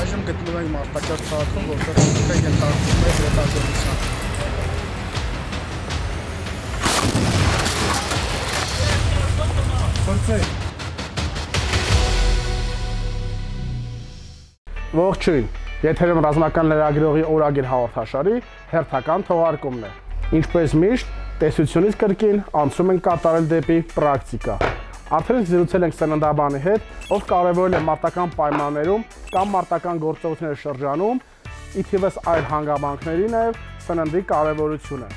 Այժմ գտնվում ենք Մարտակերտ քաղաքում, որտեղ ինքը ենթարկվում է հետազոտության։ Ողջույն, եթերում ռազմական լրագրողի օրագիր հաղորդաշարի հերթական թողարկումն է։ Ինչպես միշտ, տեսությունից կրկին անցում ենք կատարել դեպի պրակտիկա։ Արդեն զրուցել ենք սննդաբանի հետ, ով կարևորել է մարտական պայմաններում կամ մարտական գործողությունների շրջանում, ի թիվս այլ հանգամանքների նաև սննդի կարևորությունը։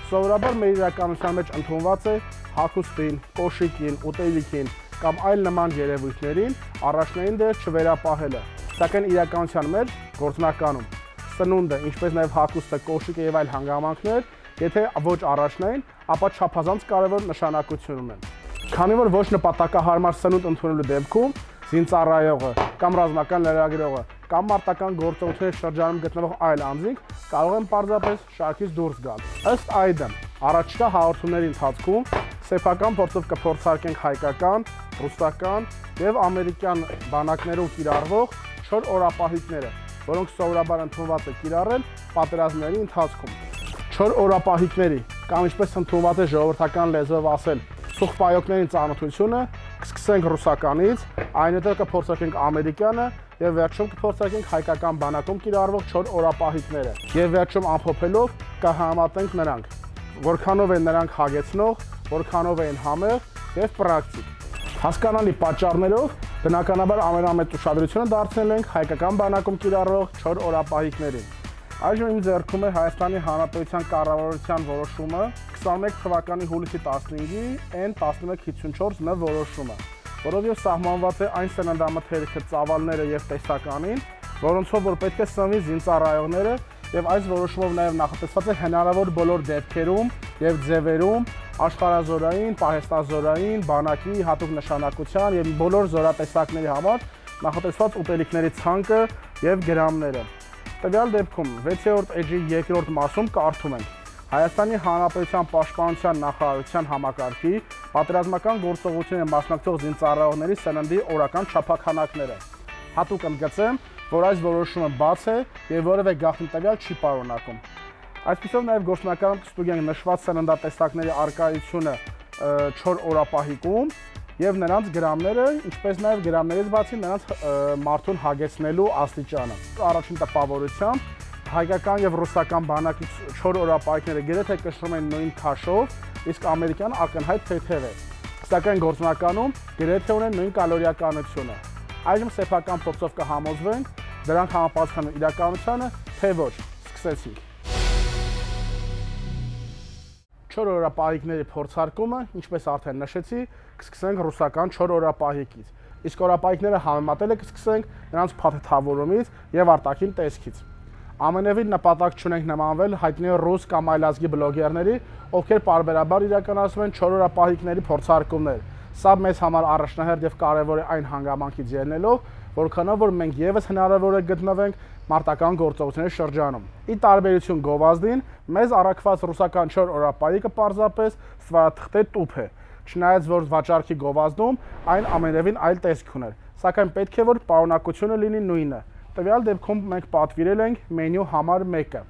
Սովորաբար մեր իրականության մեջ ընդունված է հագուստին, կոշիկին, ուտելիքին կամ այլ նման երևույթներին առաջնային դեր չվերապահելը։ Սակայն իրականության մեջ գործնականում սնունդը, ինչպես նաև հագուստը, կոշիկը եւ այլ հանգամանքներ, եթե ոչ առաջնային, ապա չափազանց կարևոր նշանակություն ունեն։ Քանի որ ոչ նպատակահարմար սնունդ ընդունելու դեպքում զինծառայողը կամ ռազմական լրագրողը կամ մարտական գործողությունների շրջանում գտնվող այլ անձինք կարող են պարզապես շարքից դուրս գալ։ Ըստ այդմ, առաջիկա հաղորդումների ընթացքում սեփական փորձով կփորձարկենք հայկական, ռուսական եւ ամերիկյան բանակներում կիրառվող 4 օրապահիկները, որոնք սովորաբար ընդունված է կիրառել պատերազմների ընթացքում։ 4 օրապահիկների կամ ինչպես ընդունված է ժողովրդական լեզվով ասել, սուխպայոկներին ծանոթությունը կսկսենք ռուսականից, այնուհետև կփորձարկենք ամերիկյանը եւ վերջում կփորձարկենք հայկական բանակում կիրառվող 4 օրապահիկները։ Եվ վերջում ամփոփելով կհամատենք նրանք, որքանով են նրանք հագեցնող, որքանով են համեղ եւ պրակտիկ։ Հասկանալի պատճառներով բնականաբար ամենամեծ ուշադրությունը դարձնել ենք հայկական բանակում կիրառվող 4 օրապահիկներին։ Այժմ իմ ձեռքում է Հայաստանի Հանրապետության կառավարության որոշումը 21 թվականի հուլիսի 15-ի N1154 N որոշումը, որով եւ սահմանված է այն սննդամթերքը, ծավալները եւ տեսականին, որոնցով որ պետք է սնվի զինծառայողները, եւ այս որոշումով նաեւ նախատեսված է հնարավոր բոլոր դեպքերում եւ ձևերում աշխարհազորային, պահեստազորային, բանակի հատուկ նշանակության եւ բոլոր զորատեսակների համար նախատեսված ուտելիքների ցանկը եւ գրամները։ Տվյալ դեպքում 6-րդ էջի 2-րդ մասում կարդում ենք. Հայաստանի Հանրապետության Պաշտպանության նախարարության համակարգի պատերազմական գործողությունների մասնակցող զինծառայողների սննդի օրական չափաքանակները։ Հատուկ ընդգծեմ, որ այս որոշումը բաց է եւ որևէ գաղտնի տվյալ չի պարունակում։ Այսպիսով նաև գործնականում կստուգենք նշված սննդատեսակների առկայությունը 4 օրապահիկում եւ նրանց գրամները, ինչպես նաև գրամներից բացի նրանց մարդուն հագեցնելու աստիճանը։ Առաջին տպավորությամբ հայկական եւ ռուսական բանակի 4 օրապահիկները գրեթե կշռում են նույն քաշով, իսկ ամերիկյան ակնհայտ թեթև է։ Սակայն գործնականում գրեթե ունեն նույն կալորիականությունը։ Այժմ սեփական փորձով կհամոզվենք դրանք համապատասխանում իրականությանը, թե ոչ։ Սկսեցինք։ 4 օրապահիկների փորձարկումը, ինչպես արդեն նշեցի, կսկսենք ռուսական 4 օրապահիկից։ Իսկ օրապահիկները համեմատել կսկսենք նրանց փաթեթավորումից եւ արտաքին տեսքից։ Ամենևին նպատակ չունենք նմանվել հայտնի ռուս կամ այլ ազգի բլոգերների, ովքեր պարբերաբար իրականացնում են 4 օրապահիկների փորձարկումներ։ Սա մեզ համար առաջնահերթ եւ կարեւոր է այն հանգամանքից ելնելով, որքանով որ մենք եւս հնարավոր է գտնվենք մարտական գործողությունների շրջանում։ Ի տարբերություն գովազդին, մեզ առաքված ռուսական 4 օրապահիկը պարզապես ստվարաթղթե տուփ է։ Չնայած որ վաճառքի գովազդում այն ամենևին այլ տեսք ուներ, սակայն պետք է որ պարունակությունը լինի նույնը։ Տվյալ դեպքում մենք պատվիրել ենք մենյու համար 1-ը։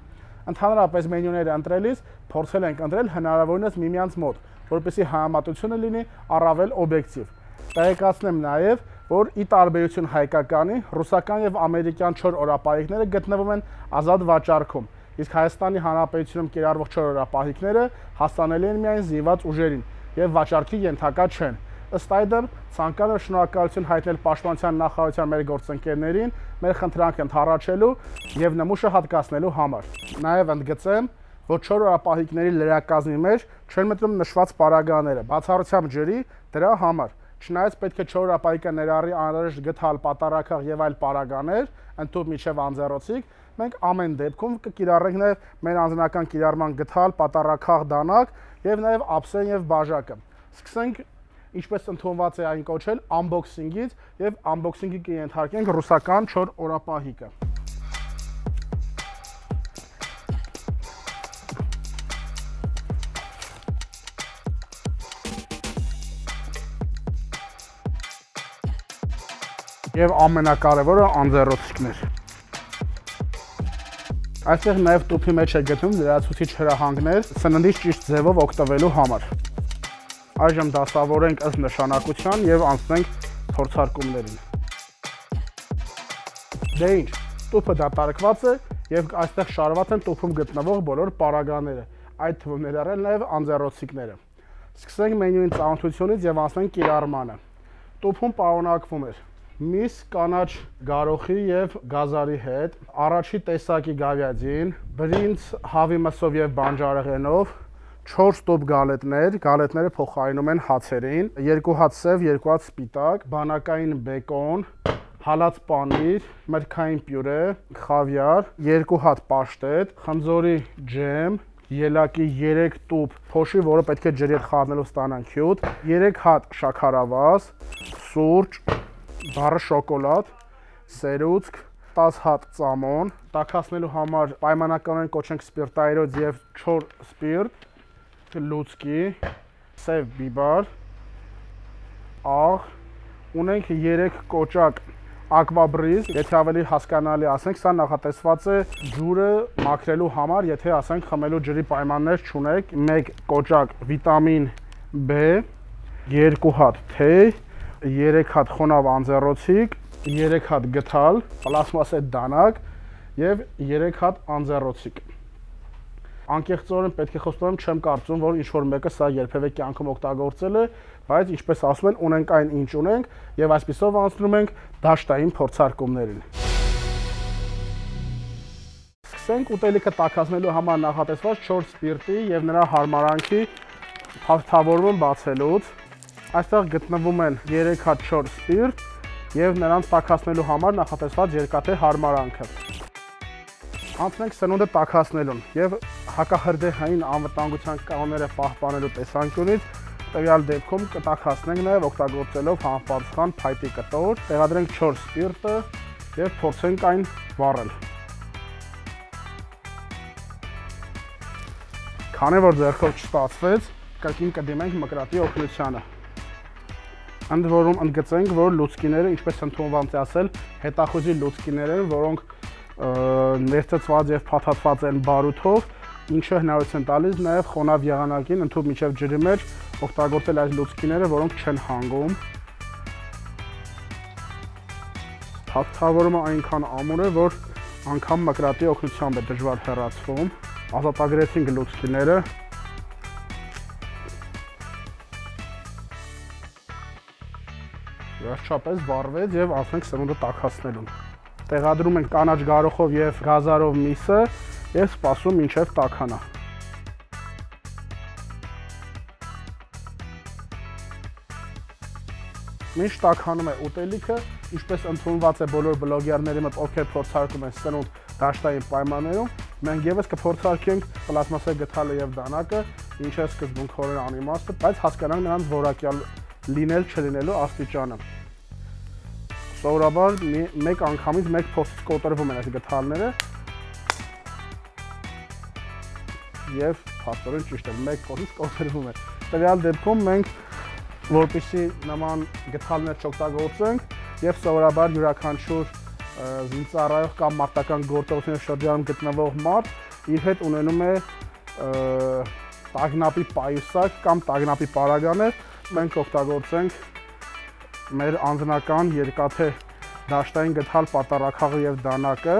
Ընդհանրապես մենյուները ընտրելիս փորձել ենք ընտրել հնարավորինս միմյանց մոտ, որպեսզի համեմատությունը լինի առավել օբյեկտիվ։ Տեղեկացնեմ նաև, որ ի տարբերություն հայկականի, ռուսական եւ ամերիկյան 4 օրապահիկները գտնվում են ազատ վաճառքում, իսկ Հայաստանի Հանրապետությունում կիրառվող 4 օրապահիկները հասանելի են միայն զինված ուժերին եւ վաճառքի ենթակա չեն։ Ըստ այդմ, ցանկանում եմ շնորհակալություն հայտնել Պաշտպանության նախարարության մեր գործընկերներին մեր խնդրանքը ընդառաջելու եւ նմուշը հատկացնելու համար։ Նաեւ ընդգծեմ, որ 4 օրապահիկների լրակազմի մեջ չեն մտնում նշված պարագաները, բացառությամբ ջրի դրա համար։ Չնայած պետք է 4 օրապահիկը ներառի անհրաժեշտ գդալ, պատարագախ եւ այլ պարագաներ, ընդհանուր միջև անձեռոցիկ, մենք ամեն դեպքում կկիրառենք նաեւ մեր անձնական կիրառման գդալ, պատարագախ դանակ եւ նաեւ ափսեն եւ բաժակը։ Սկսենք ինչպես ընդունված է այն կոչել unboxing-ից եւ unboxing-ի կենթարկենք ռուսական 4 օրապահիկը։ Եվ ամենակարևորը անձեռոցիկներ։ Այստեղ նաև տուփի մեջ է գտնվում լրացուցիչ հրահանգներ սննդից ճիշտ ձևով օգտվելու համար։ Այժմ դասավորենք ըստ նշանակության եւ անցնենք փորձարկումներին։ Դե ինչ, տուփը դատարկված է եւ այստեղ շարված են տուփում գտնվող բոլոր պարագաները, այդ թվում ներառյալ նաև անձեռոցիկները։ Սկսենք մենյուին ծանոթությունից եւ անցնենք կիրառմանը։ Տուփում պարունակվում է միս, կանաչ գարոխի եւ գազարի հետ, առաջի տեսակի գավյադին, բրինձ, հավի մսով եւ բանջարեղենով, 4 տուփ գալետներ, գալետները փոխարինում են հացերին, 2 հատ սև, 2 հատ սպիտակ, բանակային բեկոն, հալած պանիր, մրգային պյուրե, խավիար, 2 հատ պաշտետ, խնձորի ջեմ, ելակի 3 տուփ փոշի, որը պետք է ջրի հետ խառնելով ստանանք հյութ, 3 հատ շաքարավազ, սուրճ, բառը շոկոլադ, սերուցք, 10 հատ ծամոն, տաքացնելու համար պայմանականորեն կոչենք սպիրտայրոց եւ չոր սպիրտ, լուցկի, սև բիբար, աղ, ունենք 3 կոճակ ակվաբրիզ, եթե ավելի հասկանալի ասենք, սա նախատեսված է ջուրը մաքրելու համար, եթե ասենք խմելու ջրի պայմաններ չունեք, 1 կոճակ վիտամին B, 2 հատ թեյ, 3 հատ խոնավ անձեռոցիկ, 3 հատ գդալ, պլաստմասե դանակ եւ 3 հատ անձեռոցիկ։ Անկեղծորեն պետք է խոստովանեմ, չեմ կարծում, որ ինչ-որ մեկը սա երբևէ կյանքում օգտագործել է, բայց ինչպես ասում են, ունենք այն ինչ ունենք եւ այսպիսով անցնում ենք դաշտային փորձարկումներին։ Սկսենք ուտելիքը տաքացնելու համար նախատեսված 4 սպիրտի եւ նրա հարմարանքի թափթավորումը բացելուց։ Այստեղ գտնվում են 3 հատ 4 սպիրտ եւ նրանց տաքացնելու համար նախատեսված երկաթե հարմարանքը։ Անցնենք սնունդը տաքացնելուն եւ հակահրդեհային անվտանգության կանոնները պահպանելու տեսանկյունից տվյալ դեպքում կտաքացնենք նաեւ օգտագործելով համապատասխան փայտի կտոր, տեղադրենք 4 սպիրտը եւ փորձենք այն վառել։ Քանի որ ձեռքով չստացվեց, կրկին կդիմենք մկրատի օգնությանը։ Ընդ որում ընդգծենք, որ լուցկիները, ինչպես ընդունված է ասել, հետախուզի լուցկիներ են, որոնք ներծծված եւ փաթաթված են բարութով, ինչը հնարավորություն տալիս նաեւ խոնավ եղանակին ընդհանուր միջև ջրի մեջ օգտագործել այս լուցկիները, որոնք չեն հանգում։ Թափթավորումը այնքան ամուր է, որ անգամ մկրատի օգնությամբ է դժվար հեռացվում։ Ազատագրեցինք լուցկիները։ Վերջապես վառվեց եւ անցնենք սնունդը տաքացնելուն։ Տեղադրում ենք կանաչ գարոխով եւ գազարով միսը եւ սպասում մինչեւ տաքանա։ Մինչ տաքանում է ուտելիքը, ինչպես ընդունված է բոլոր բլոգերների մոտ, ովքեր փորձարկում են սնունդ դաշտային պայմաններում, մենք եւս կփորձարկենք պլաստմասե գդալը եւ դանակը, ինչը սկզբունքորեն անիմաստ է, բայց հասկանանք նրանց որակյալ լինել չլինելու աստիճանը։ Սովորաբար մեկ անգամից մեկ փորձից կոտրվում են այս գդալները եւ փաստորեն ճիշտ է, մեկ փորձից կոտրվում է։ Տվյալ դեպքում մենք որպեսզի նման գդալներ չօգտագործենք եւ սովորաբար յուրաքանչյուր զինծառայող կամ մարտական գործողությունների շրջանում գտնվող մարդ իր հետ ունենում է տագնապի պայուսակ կամ տագնապի պարագաներ, մենք օգտագործենք մեր անձնական երկաթե դաշտային գդալ պատառաքաղը եւ դանակը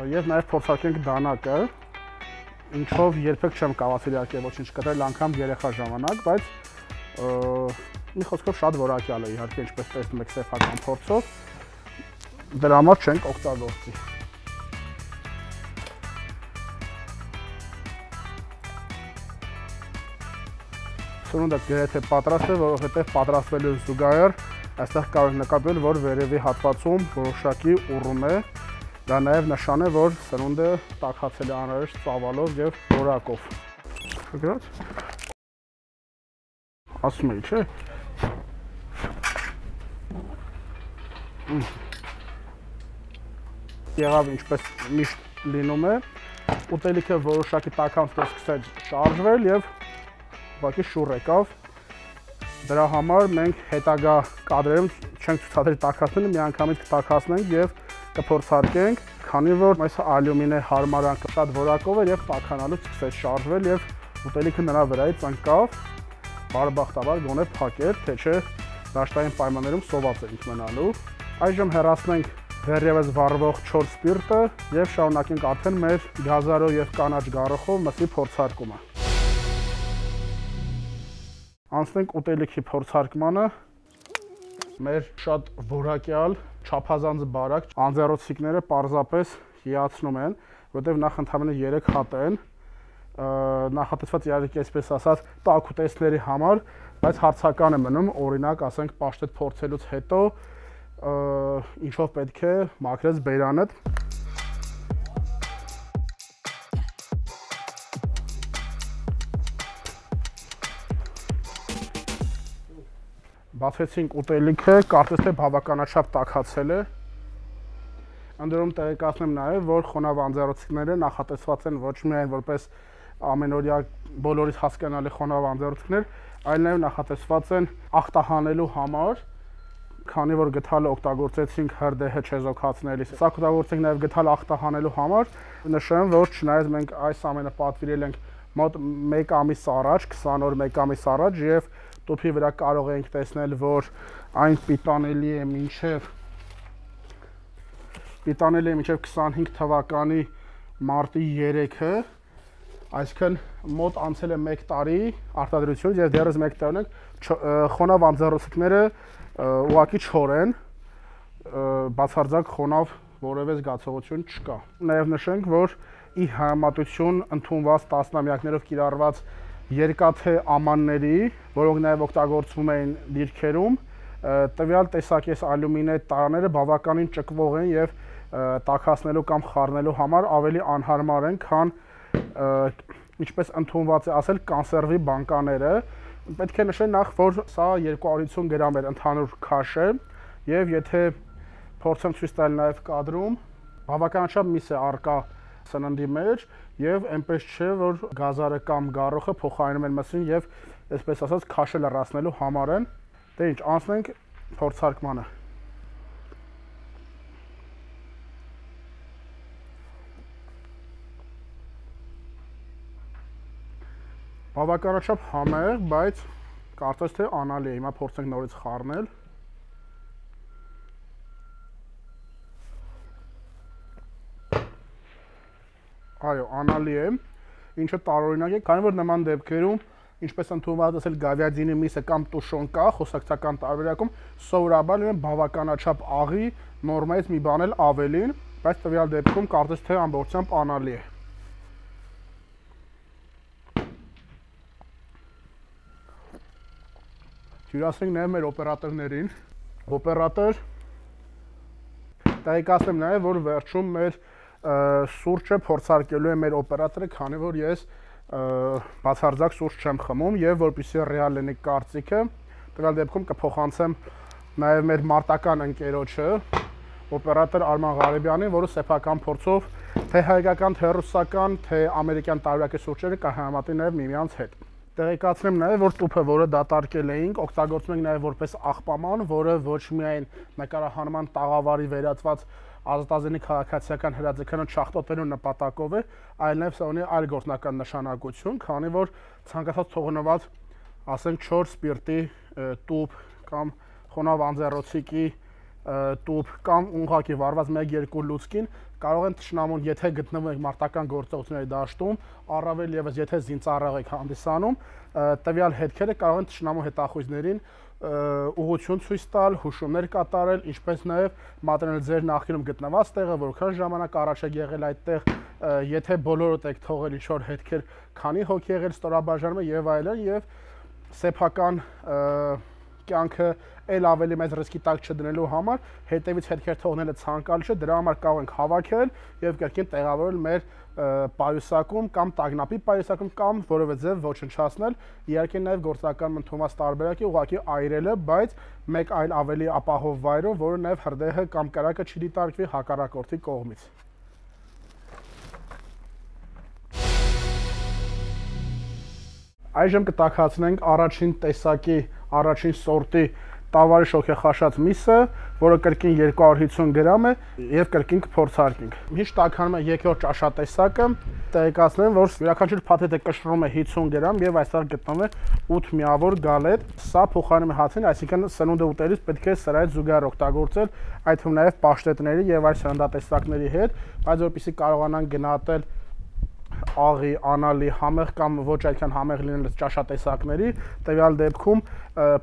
եւ նաեւ փորձարկենք դանակը, ինչով երբեք չեմ կարողացել իհարկե ոչինչ կտրել անգամ երեխա ժամանակ, բայց մի խոսքով շատ որակյալ է իհարկե, ինչպես տեսնում եք սեփական փորձով, դրա համար չենք օգտագործի։ Սնունդը գրեթե պատրաստ է, որովհետև պատրաստվելու զուգահեռ այստեղ կարող նկատել, որ վերևի հատվածում որոշակի ուռում է, դա նաև նշան է, որ սնունդը տաքացել է անհրաժեշտ ծավալով եւ որակով։ Գրած։ Ասում էի, չէ՞։ Եղավ ինչպես միշտ լինում է, ուտելիքը որոշակի տաքանքով սկսեց շարժվել եւ ուղղակի շուռ եկավ։ Դրա համար մենք հետագա կադրերում չենք ցուցադրի տաքացնելը, միանգամից կտաքացնենք եւ կփորձարկենք, քանի որ այս ալյումինե հարմարանքը շատ որակով էր եւ տաքանալուց սկսեց շարժվել եւ ուտելիքը նրա վրայից ընկավ, բարեբախտաբար գոնե փակեր, թե չէ դաշտային պայմաններում սոված էինք մնալու։ Այժմ հեռացնենք դեռևս վառվող 4 սպիրտը եւ շարունակենք արդեն մեր գազարո եւ կանաչ գարոխով մսի փորձարկումը։ Անցնենք ուտելիքի փորձարկմանը։ Մեր շատ որակյալ, չափազանց բարակ անձեռոցիկները պարզապես հիացնում են, որտեղ նախ ընդհանրապես 3 հատ են, նախատեսված իհարկե այսպես ասած տաք ուտեստների համար, բայց հարցական է մնում, օրինակ, ասենք պաշտետ փորձելուց հետո ինչով պետք է մաքրես բերանդ։ Բացեցինք ուտելիքը, կարծես թե բավականաչափ տաքացել է։ Ընդդեմ տեղեկացնեմ նաև, որ խոնավ անձեռոցիկները նախատեսված են ոչ միայն որպես ամենօրյա բոլորից հասկանալի խոնավ անձեռոցիկներ, այլ նաև նախատեսված են ախտահանելու համար, քանի որ գդալը օգտագործեցինք հրդեհը չեզոքացնելիս։ Սա օգտագործենք նաև գդալը ախտահանելու համար։ Նշեմ, որ չնայած մենք այս ամենը պատվիրել ենք մոտ 1 ամիս առաջ, 20 օր 1 ամիս առաջ եւ տուփի վրա կարող ենք տեսնել, որ այն պիտանելի է մինչև 25 թվականի մարտի 3-ը, այսինքն մոտ անցել է 1 տարի արտադրությունից եւ դեռևս 1 տարի ունենք խոնավ անձեռոցիկները ուղղակի չոր են, բացարձակ խոնավ որևէ զգացողություն չկա։ Նաեւ նշենք, որ ի համեմատություն ընդունված տասնամյակներով կիրառված երկաթե ամանների, որոնք նաև օգտագործվում էին դիրքերում, տվյալ տեսակես ալյումինե տարաները բավականին ճկվող են եւ տաքացնելու կամ խառնելու համար ավելի անհարմար են, քան ինչպես ընդունված է ասել կոնսերվի բանկաները։ Պետք է նշել նախ, որ սա 250 գրամ էր ընդհանուր քաշը եւ եթե փորձեմ ցույց տալ նաև կադրում, բավականաչափ միս է արկա սննդի մեջ եւ այնպես չէ, որ գազարը կամ գարոխը փոխարինում են մսին եւ այսպես ասած քաշը լրացնելու համար են։ Դե ինչ, անցնենք փորձարկմանը։ Բավականաչափ համեղ, բայց կարծես թե անալի է։ Հիմա փորձենք նորից խառնել։ Այո, անալի է, ինչը տարօրինակ է, քանի որ նման դեպքերում, ինչպես ընդունված ասել գավիադինի միսը կամ տուշոնկա, խոսակցական տարբերակում սովորաբար լինեն բավականաչափ աղի, նորմայից մի բան էլ ավելին, բայց տվյալ դեպքում կարծես թե ամբողջությամբ անալի է։ Հյուրասենք նաև մեր օպերատորներին։ Օպերատոր տեղեկացնեմ նաև, որ վերջում մեր սուրճը փորձարկելու է մեր օպերատորը, քանի որ ես բացարձակ սուրճ չեմ խմում եւ որպեսզի ռեալ լինի կարծիքը, տվյալ դեպքում կփոխանցեմ նաեւ մեր մարտական ընկերոջը, օպերատոր Արման Ղարեբյանին, որը սեփական փորձով թե հայկական, թե ռուսական, թե ամերիկյան տարբերակի սուրճերը կհամատի նաեւ միմյանց հետ։ Տեղեկացնեմ նաեւ, որ տուփը, որը դատարկել էինք, օգտագործում ենք նաեւ որպես աղբաման, որը ոչ միայն նկարահանման տաղավարի վերածված ազատազենի քաղաքացիական հրաձգանը չախտոտելու նպատակով է, այլ նաև սա ունի այլ գործնական նշանակություն, քանի որ ցանկացած թողնված, ասենք 4 սպիրտի տուփ կամ խոնավ անձեռոցիկի տուփ կամ ուղղակի վառված 1-2 լուցկին կարող են թշնամուն, եթե գտնվում եք մարտական գործողությունների դաշտում, առավել ևս եթե զինծառայող եք հանդիսանում, տվյալ հետքերը կարող են թշնամու հետախույզներին ուղղություն ցույց տալ, հուշումներ կատարել, ինչպես նաև մատնել ձեր նախկինում գտնված տեղը, որքան ժամանակ առաջ եք եղել այդտեղ, եթե բոլորդ եք թողել ինչ-որ հետքեր, քանի հոգի եղել ստորաբաժանումը եւ այլն, եւ սեփական կյանքը ել ավելի մեծ ռիսկի տակ չդնելու համար հետևից հետքեր թողնելը ցանկալի չէ, դրա համար կարող ենք հավաքել եւ կրկին տեղավորել մեր պայուսակում կամ տագնապի պայուսակում կամ որևէ ձև ոչնչացնել, իհարկե նաև գործնական ընդունված տարբերակի ուղղակի այրելը, բայց մեկ այլ ավելի ապահով վայրով, որը նաև հրդեհը կամ կրակը չի դիտարկվի հակառակորդի կողմից։ Այժմ կտաքացնենք առաջին տեսակի, առաջին սորտի տավարի շոգեխաշած միսը, որը կրկին 250 գրամ է եւ կրկին կփորձարկենք։ Միշտ տաքանում է երկրորդ ճաշատեսակը, տեղեկացնեմ, որ յուրաքանչյուր փաթեթը կշռում է 50 գրամ եւ այստեղ գտնվում է 8 միավոր գալետ։ Սա փոխարինում է հացին, այսինքն սնունդը ուտելիս պետք է սրայից զուգահեռ օգտագործել, այդ թվում նաեւ պաշտետների եւ այլ սննդատեսակների հետ, բայց որպեսզի կարողանան գնահատել աղի, անալի, համեղ կամ ոչ այդքան համեղ լինել ճաշատեսակների, տվյալ դեպքում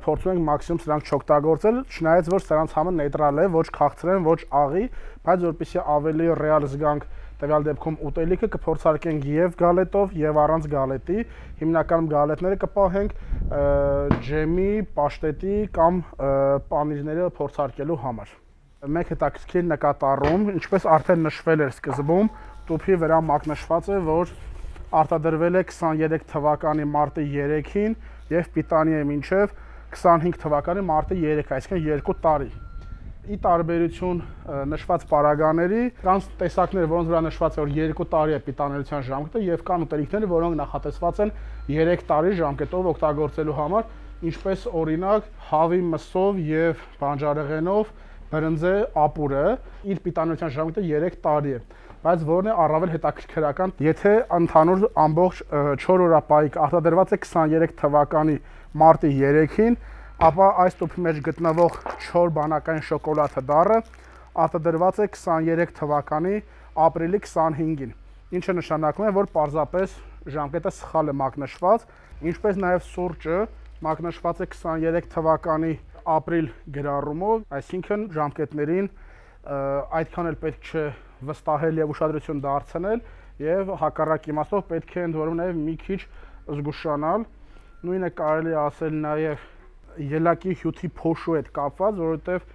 փորձում ենք մաքսիմում սրանք չօգտագործել, չնայած որ սրանց համը նեյտրալ է, ոչ քաղցրեն, ոչ աղի, բայց որպեսզի ավելի ռեալ զգանք տվյալ դեպքում ուտելիքը կփորձարկենք եւ գալետով եւ առանց գալետի, հիմնականում գալետները կպահենք ջեմի, պաշտետի կամ պանիրները փորձարկելու համար։ Մեկ հետաքրքիր նկատառում, ինչպես արդեն նշվել էր սկզբում, տուփի վրա մակնշված է, որ արտադրվել է 23 թվականի մարտի 3-ին եւ պիտանի է մինչեւ 25 թվականի մարտի 3, այսինքն 2 տարի։ Ի տարբերություն նշված պարագաների, կան տեսակներ, որոնց վրա նշված է, որ 2 տարի է պիտանելիության ժամկետը եւ կան ուտելիքներ, որոնք նախատեսված են 3 տարի ժամկետով օգտագործելու համար, ինչպես օրինակ հավի մսով եւ բանջարեղենով բրնձե ապուրը, իր պիտանելիության ժամկետը 3 տարի է։ Բայց որն է առավել հետաքրքրական, եթե ընդհանուր ամբողջ 4 օրապայիկ արտադրված է 23 թվականի մարտի 3-ին, ապա այս տուփի մեջ գտնվող 4 բանակային շոկոլադը դառը արտադրված է 23 թվականի ապրիլի 25-ին, ինչը նշանակում է, որ պարզապես ժամկետը սխալ է մակնշված, ինչպես նաև սուրճը մակնշված է 23 թվականի ապրիլ գրառումով, այսինքն ժամկետներին այդքան էլ պետք չէ վստահել եւ ուշադրություն դարձնել եւ հակառակ իմաստով պետք է ընդ որում նաեւ մի քիչ զգուշանալ։ Նույնը կարելի է ասել նաեւ ելակի հյութի փոշու հետ կապված, որովհետեւ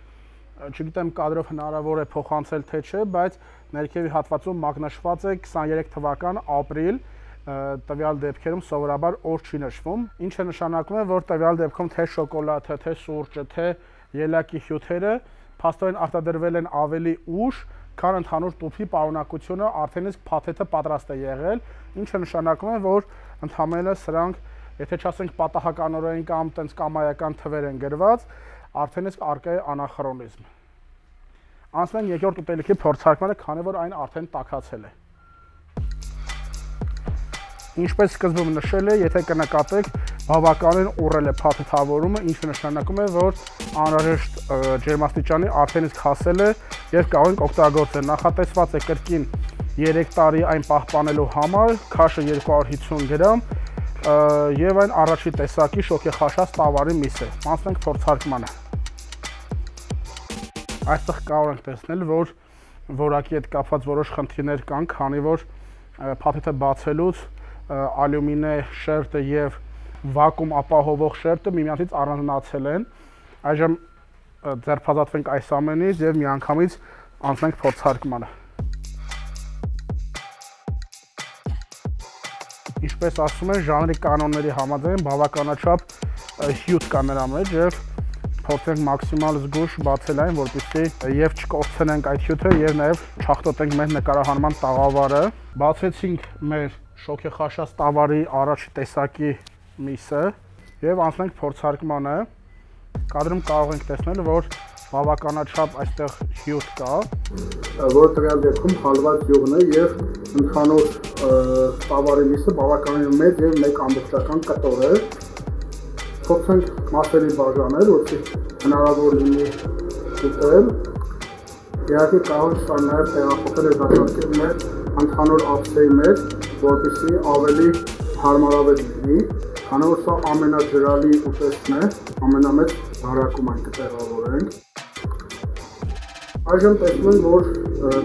չգիտեմ կադրով հնարավոր է փոխանցել թե չէ, բայց ներքևի հատվածում մակնշված է 23 թվական ապրիլ, տվյալ դեպքերում սովորաբար օր չի նշվում, ինչը նշանակում է, որ տվյալ դեպքում թե շոկոլադը, թե սուրճը, թե ելակի հյութերը փաստորեն արտադրվել են ավելի ուշ, քան ընդհանուր տուփի պարունակությունը արդեն իսկ փաթեթը պատրաստ է եղել, ինչը նշանակում է, որ ընդհանրապես սրանք, եթե չասենք պատահականորեն կամ տենց կամայական թվեր են գրված, արդեն իսկ արկա է անախրոնիզմ։ Անցնենք երկրորդ ուտելիքի փորձարկմանը, քանի որ այն արդեն տաքացել է։ Ինչպես սկզբում նշել է, եթե կնկատեք, բավականին ուռել է փաթեթավորումը, ինչը նշանակում է, որ անհրաժեշտ ջերմաստիճանի արդեն իսկ հասել է եւ կարող ենք օգտագործել։ Նախատեսված է կրկին 3 տարի այն պահպանելու համար, քաշը 250 գրամ եւ այն առաջի տեսակի շոգեխաշած տավարի միս է։ Անցնենք փորձարկմանը։ Այստեղ կարող ենք տեսնել, որ որակի հետ կապված որոշ խնդիրներ կան, քանի որ փաթեթը բացելուց ալյումինե շերտը եւ վակուում ապահովող շերտը միմյանցից առանձնացել են։ Այժմ ձերբազատվենք այս ամենից եւ միանգամից անցնենք փորձարկմանը։ Ինչպես ասում են, ժանրի կանոնների համաձայն բավականաչափ հյութ կա նրա մեջ եւ փորձենք մաքսիմալ զգուշ բացել այն, որպեսզի եւ չկորցնենք այդ հյութը եւ նաեւ չախտոտենք մեր նկարահանման տաղավարը։ Բացեցինք մեր շոգեխաշած տավարի առաջի տեսակի միսը եւ անցնենք փորձարկմանը։ Կադրում կարող ենք տեսնել, որ բավականաչափ այստեղ հյութ կա, որը տվյալ դեպքում հալված յուղն է եւ ընդհանուր տավարի միսը բավականին մեծ եւ մեկ ամբողջական կտոր է։ Փորձենք մասերի բաժանել, որպեսզի հնարավոր լինի ուտել։ Իհարկե կարող ենք սա նաեւ տեղափոխել դաշնակցել մեր ընդհանուր ափսեի մեջ, որպեսզի ավելի հարմարավետ լինի, քանի որ սա ամենաջրալի ուտեստն է, ամենամեծ բարակում այն կտեղավորենք։ Այժմ տեսնում ենք, որ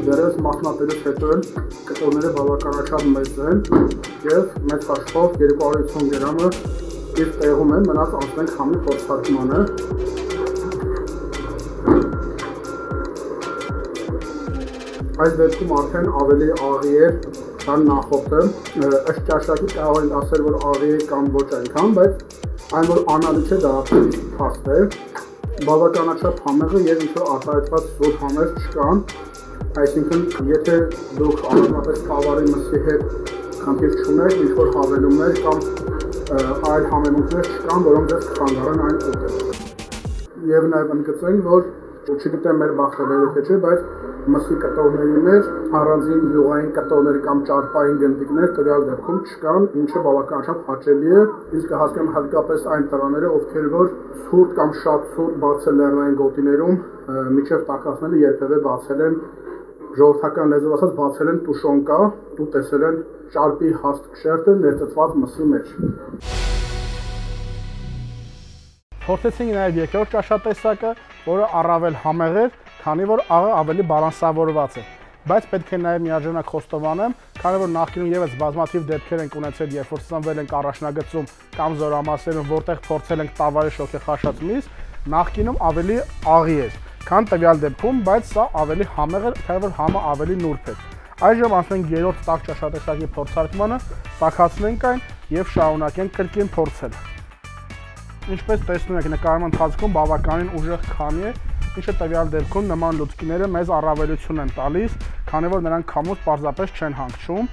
դեռևս մաքնատելուց հետո էլ կտորները բավականաչափ մեծ են եւ մեծ հաշվով 250 գրամը իր տեղում է, մնաց անցնենք համի փորձարկմանը։ Այս դեպքում արդեն ավելի աղի է, քան նախորդը, ըստ ճաշակի կարող ենք ասել, որ աղի է կամ ոչ այնքան, բայց այն որ անալի չէ, դա արդեն փաստ է, բավականաչափ համեղ է եւ ինչ-որ արտահայտված սուր համեր չկան, այսինքն եթե դուք առանձնապես տավարի մսի հետ խնդիր չունեք, ինչ-որ հավելումներ կամ այլ համեմունքներ չկան, որոնք ձեզ կխանգարեն այն ուտել։ եւ նաեւ ընդգծենք, որ չգիտեմ մեր բախտերը թե չէ, բայց մսի կտորների մեջ առանձին յուղային կտորներ կամ ճարպային գնդիկներ տվյալ դեպքում չկան, ինչը բավականաչափ հաճելի է, իսկ հասկանում հատկապես այն տղաները, ովքեր որ ցուրտ կամ շատ ցուրտ բարձր լեռնային գոտիներում միջև տաքացնելը երբևէ բացել են ժողովրդական լեզվով ասած բացել են տուշոնկա ու տեսել են ճարպի հաստ շերտը ներծծված մսի մեջ։ Փորձեցինք նաև երկրորդ ճաշատեսակը, որը առավել համեղ էր, քանի որ աղը ավելի բալանսավորված է։ Բայց պետք է նաև միաժամանակ խոստովանեմ, քանի որ նախկինում եւս բազմաթիվ դեպքեր ենք ունեցել, երբ որ ծնվել ենք առաջնագծում կամ զորամասերում, որտեղ փորձել ենք տավարի շոգեխաշած միս, նախկինում ավելի աղի էր, քան տվյալ դեպքում, բայց սա ավելի համեղ էր, քանի որ համը ավելի նուրբ էր։ Այժմ անցնենք երրորդ տաք ճաշատեսակի փորձարկմանը, տաքացնենք այն եւ շարունակենք կրկին փորձել։ Ինչպես տեսնում եք, նկարման ընթացքում բավականին ուժեղ քամի է, ինչը տվյալ դեպքում նման լուցկիները մեզ առավելություն են տալիս, քանի որ նրանք քամուց պարզապես չեն հանգչում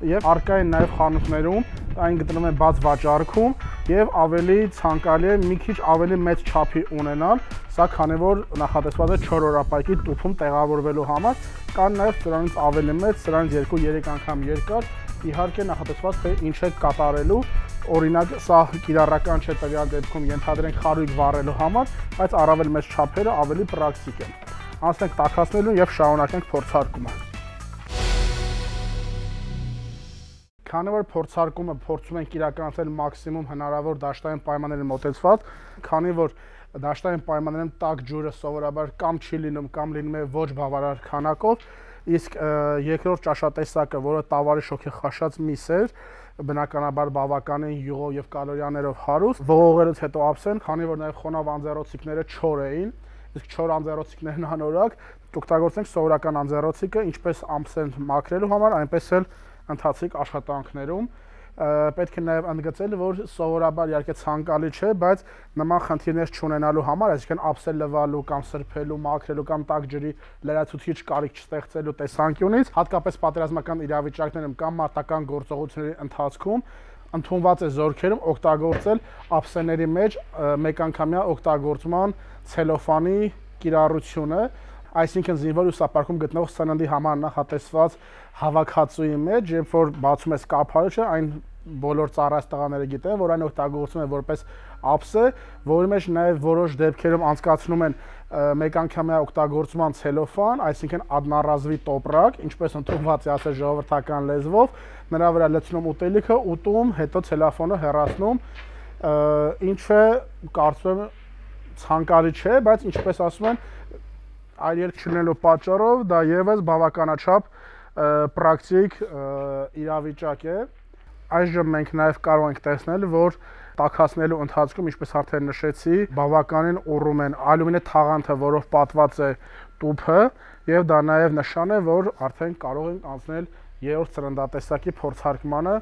եւ առկա են նաեւ խանութներում, այն գտնվում է բաց վաճառքում եւ ավելի ցանկալի է մի քիչ ավելի մեծ չափի ունենալ, սա քանի որ նախատեսված է 4 օրապայքի տուփում տեղավորվելու համար, կան նաեւ սրանից ավելի մեծ, սրանից 2-3 անգամ երկար, իհարկե նախատեսված թե ինչ է կատարելու, օրինակ սա կիրառական չէ տվյալ դեպքում ենթադրենք խարույկ վառելու համար, բայց առավել մեծ չափերը ավելի պրակտիկ են։ Անցնենք տաքացնելուն եւ շարունակենք փորձարկումը։ Քանի որ փորձարկումը փորձում ենք իրականացնել մաքսիմում հնարավոր դաշտային պայմաններին մոտեցված, քանի որ դաշտային պայմաններում տաք ջուրը սովորաբար կամ չի լինում, կամ լինում է ոչ բավարար քանակով, իսկ երկրորդ ճաշատեսակը, որը տավարի շոգեխաշած միս էր, բնականաբար բավականին յուղով եւ կալորիաներով հարուստ, ողողերից հետո ափսեն, քանի որ նաեւ խոնավ անձեռոցիկները չոր էին, իսկ չոր անձեռոցիկներն անորակ կօգտագործենք սովորական անձեռոցիկը, ինչպես ամսեն մաքրելու համար, այնպես էլ ընթացիկ աշխատանքներում։ Պետք է նաև ընդգծել, որ սովորաբար իհարկե ցանկալի չէ, բայց նման խնդիրներ չունենալու համար, այսինքն ափսել լվալու կամ սրբելու, մաքրելու կամ տաք ջրի լրացուցիչ կարիք չստեղծելու տեսանկյունից, հատկապես պատերազմական իրավիճակներում կամ մարտական գործողությունների ընթացքում ընդունված է զորքերում օգտագործել ափսեների մեջ մեկանգամյա օգտագործման ցելոֆանի կիրառությունը, այսինքն զինվոր ուսապարկում գտնվող սննդի համար նախատեսված հավաքածուի մեջ, երբ որ բացում ես կափարիչը, այն բոլոր ծառայած տղաները գիտեն, որ այն օգտագործում են որպես ափսե, որի մեջ նաև որոշ դեպքերում անցկացնում են մեկանգամյա օգտագործման ցելոֆան, այսինքն ադնառազվի տոպրակ, ինչպես ընդունված է ասել ժողովրդական լեզվով, նրա վրա լցնում ուտելիքը, ուտում, հետո ցելոֆանը հեռացնում, ինչը կարծում եմ ցանկալի չէ, բայց ինչպես ասում են, այլ ելք չունենալու պատճառով դա եւս բավականաչափ պրակտիկ իրավիճակ է։ Այժմ մենք նաև կարող ենք տեսնել, որ տաքացնելու ընթացքում, ինչպես արդեն նշեցի, բավականին ուռում են ալյումինե թաղանթը, որով պատված է տուփը, եւ դա նաև նշան է, որ արդեն կարող ենք անցնել երրորդ սրնդատեսակի փորձարկմանը։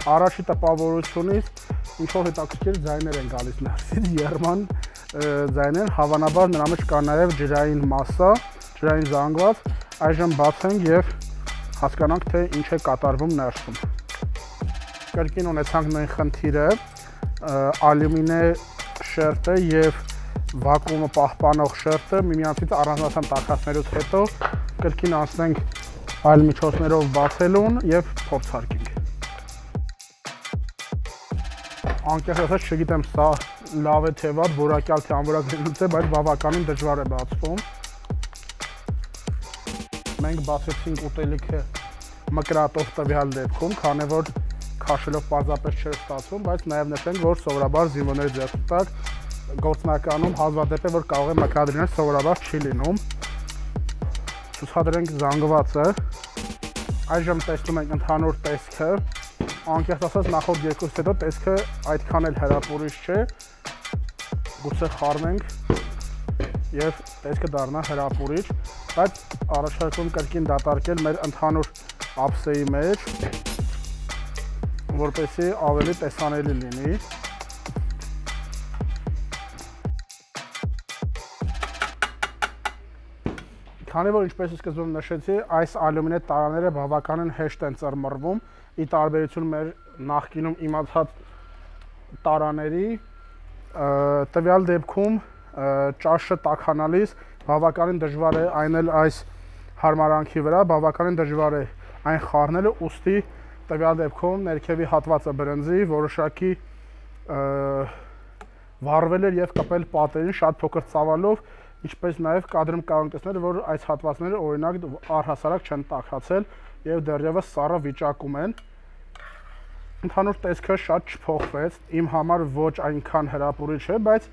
Առաջի տպավորությունից ինչ-որ հետաքրքիր ձայներ են գալիս ներսից, եռման ձայներ, հավանաբար նրա մեջ կա նաև ջրային մասսա, ջրային զանգված, այժմ բացենք եւ հասկանանք, թե ինչ է կատարվում ներսում։ Կրկին ունեցանք նույն խնդիրը, ալյումինե շերտը եւ վակուումը պահպանող շերտը միմյանցից առանձնացան տաքացնելուց հետո կրկին անցնենք այլ միջոցներով բացելուն եւ փորձարկենք։ Անկեղծ ասած չգիտեմ սա լավ է թե վատ, որակյալ թե անորակ լինելուց է, բայց բավականին դժվար է բացվում։ Մենք բացեցինք ուտելիքը մկրատով տվյալ դեպքում, քանի որ քաշելով պարզապես չէր ստացվում, բայց նաև նշենք, որ սովորաբար զինվորների ձեռքտակ գործնականում հազվադեպ է, որ կարող է մկրատել, սովորաբար չի լինում։ Ցուցադրենք զանգվածը։ Այժմ տեսնում ենք ընդհանուր տեսքը։ Անկեղծ ասած նախորդ երկուսից հետո տեսքը այդքան էլ հրապուրիչ չէ, գուցե խառնենք եւ տեսքը դառնա հրապուրիչ, բայց առաջարկում կրկին դատարկել մեր ընդհանուր ափսեի մեջ, որպեսզի ավելի տեսանելի լինի։ Քանի որ ինչպես սկզբում նշեցի, այս ալյումինե տարաները բավականին հեշտ են ծռմռվում, ի տարբերություն մեր նախկինում իմացած տարաների, Տվյալ դեպքում ճաշը տաքանալիս բավականին դժվար է այն էլ այս հարմարանքի վրա, բավականին դժվար է այն խառնելը, ուստի տվյալ դեպքում ներքևի հատվածը բրնձի որոշակի վառվել էր եւ կպել պատերին շատ փոքր ծավալով, ինչպես նաեւ կադրում կարող ենք տեսնել, որ այս հատվածները օրինակ առհասարակ չեն տաքացել եւ դեռևս սառը վիճակում են։ Ընդհանուր տեսքը շատ չփոխվեց, իմ համար ոչ այնքան հրապուրիչ է, բայց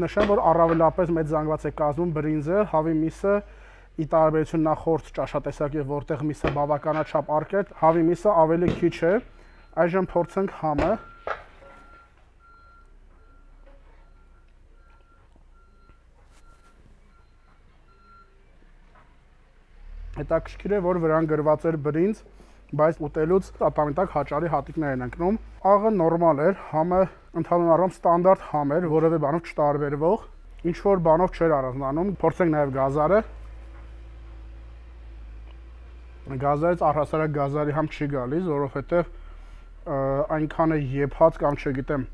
նշեմ, որ առավելապես մեծ զանգված է կազմում բրինձը, հավի միսը, ի տարբերություն նախորդ ճաշատեսակի, որտեղ միսը բավականաչափ առկ է, հավի միսը ավելի քիչ է։ Այժմ փորձենք համը։ Հետաքրքիր է, որ վրան գրված էր բրինձ, բայց ուտելուց ատամիտակ հաճարի հատիկներ են ընկնում։ Աղը նորմալ էր, համը ընդհանուր առմամբ ստանդարտ համ էր, որևէ բանով չտարբերվող, ինչ որ բանով չէր առանձնանում։ Փորձենք նաև գազարը։ Գազարից առհասարակ գազարի համ չի գալիս, որովհետև այնքան է եփած կամ չգիտեմ,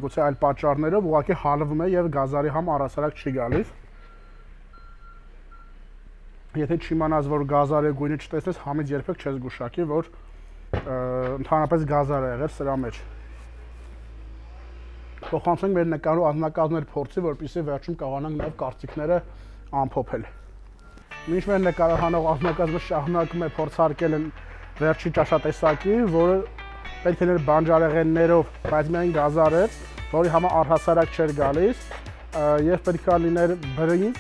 գուցե այլ պատճառներով ուղղակի հալվում է եւ գազարի համ առհասարակ չի գալիս։ Եթե չիմանաս, որ գազարի գույնը չտեսնես, համից երբեք չես զգուշակի, որ ընդհանրապես գազար է եղել սրա մեջ։ Փոխանցենք մեր նկարու անձնակազմներ փորձի, որպեսզի վերջում կարողանանք նաև կարծիքները ամփոփել։ Մինչ մեր նկարահանող անձնակազմը շարունակում է փորձարկել վերջի ճաշատեսակի, որը պետք է լիներ բանջարեղեններով, բայց միայն գազար էր, որի համը առհասարակ չէր գալիս, եւ պետք է լիներ բրինձ,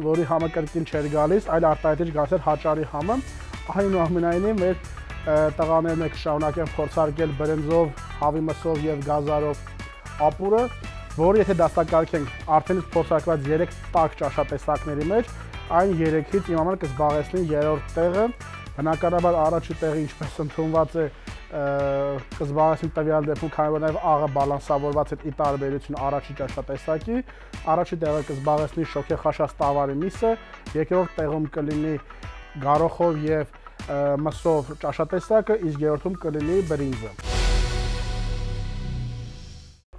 որի համը կրկին չէր գալիս, այլ արտահայտիչ գալիս էր հաճարի համը։ Այնուամենայնիվ մեր տղաներն կշարունակեն փորձարկել բրինձով, հավի մսով եւ գազարով ապուրը, որը եթե դասակարգենք արդեն իսկ փորձարկված 3 տաք ճաշատեսակների մեջ, այն 3-ից իմ համար կզբաղեցնի 3-րդ տեղը։ Բնականաբար առաջի տեղը ինչպես ընդունված է կզբաղեցնի տվյալ դեպքում, քանի որ նաև աղը բալանսավորված է ի տարբերություն առաջի ճաշատեսակի, առաջի տեղը կզբաղեցնի շոգեխաշած տավարի միսը, երկրորդ տեղում կլինի գարոխով եւ մսով ճաշատեսակը, իսկ երրորդում կլինի բրինձը։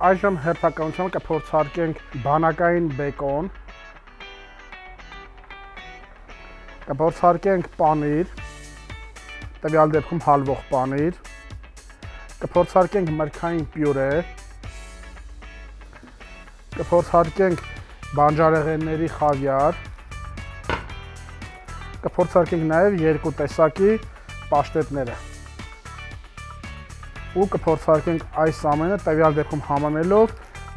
Այժմ հերթականությամբ կփորձարկենք բանակային բեկոն, կփորձարկենք պանիր, տվյալ դեպքում հալվող պանիր, կփորձարկենք մրգային պյուրե, կփորձարկենք բանջարեղենների խավիար, կփորձարկենք նաև 2 տեսակի պաշտետները ու կփորձարկենք այս ամենը տվյալ դեպքում համանելով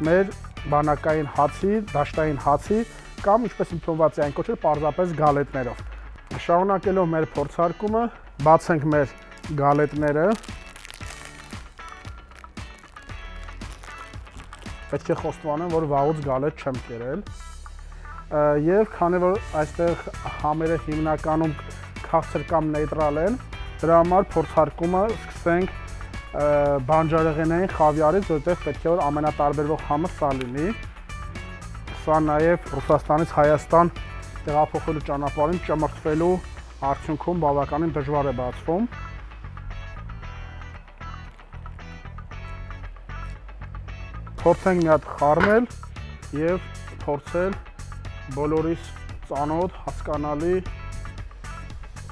մեր բանակային հացի, դաշտային հացի կամ ինչպես ընդունված է այն կոչել պարզապես գալետներով։ Շարունակելով մեր փորձարկումը, բացենք մեր գալետները։ Պետք է խոստովանեմ, որ վաղուց գալետ չեմ կերել։ Եվ քանի որ այստեղ համերը հիմնականում քաղցր կամ նեյտրալ են, դրա համար փորձարկումը սկսենք բանջարեղենային խավիարից, որտեղ պետք է որ ամենատարբերվող համը սա լինի։ Սա նաև Ռուսաստանից Հայաստան տեղափոխելու ճանապարհին ճմրթվելու արդյունքում բավականին դժվար է բացվում։ Փորձենք մի հատ խառնել եւ փորձել բոլորիս ծանոթ, հասկանալի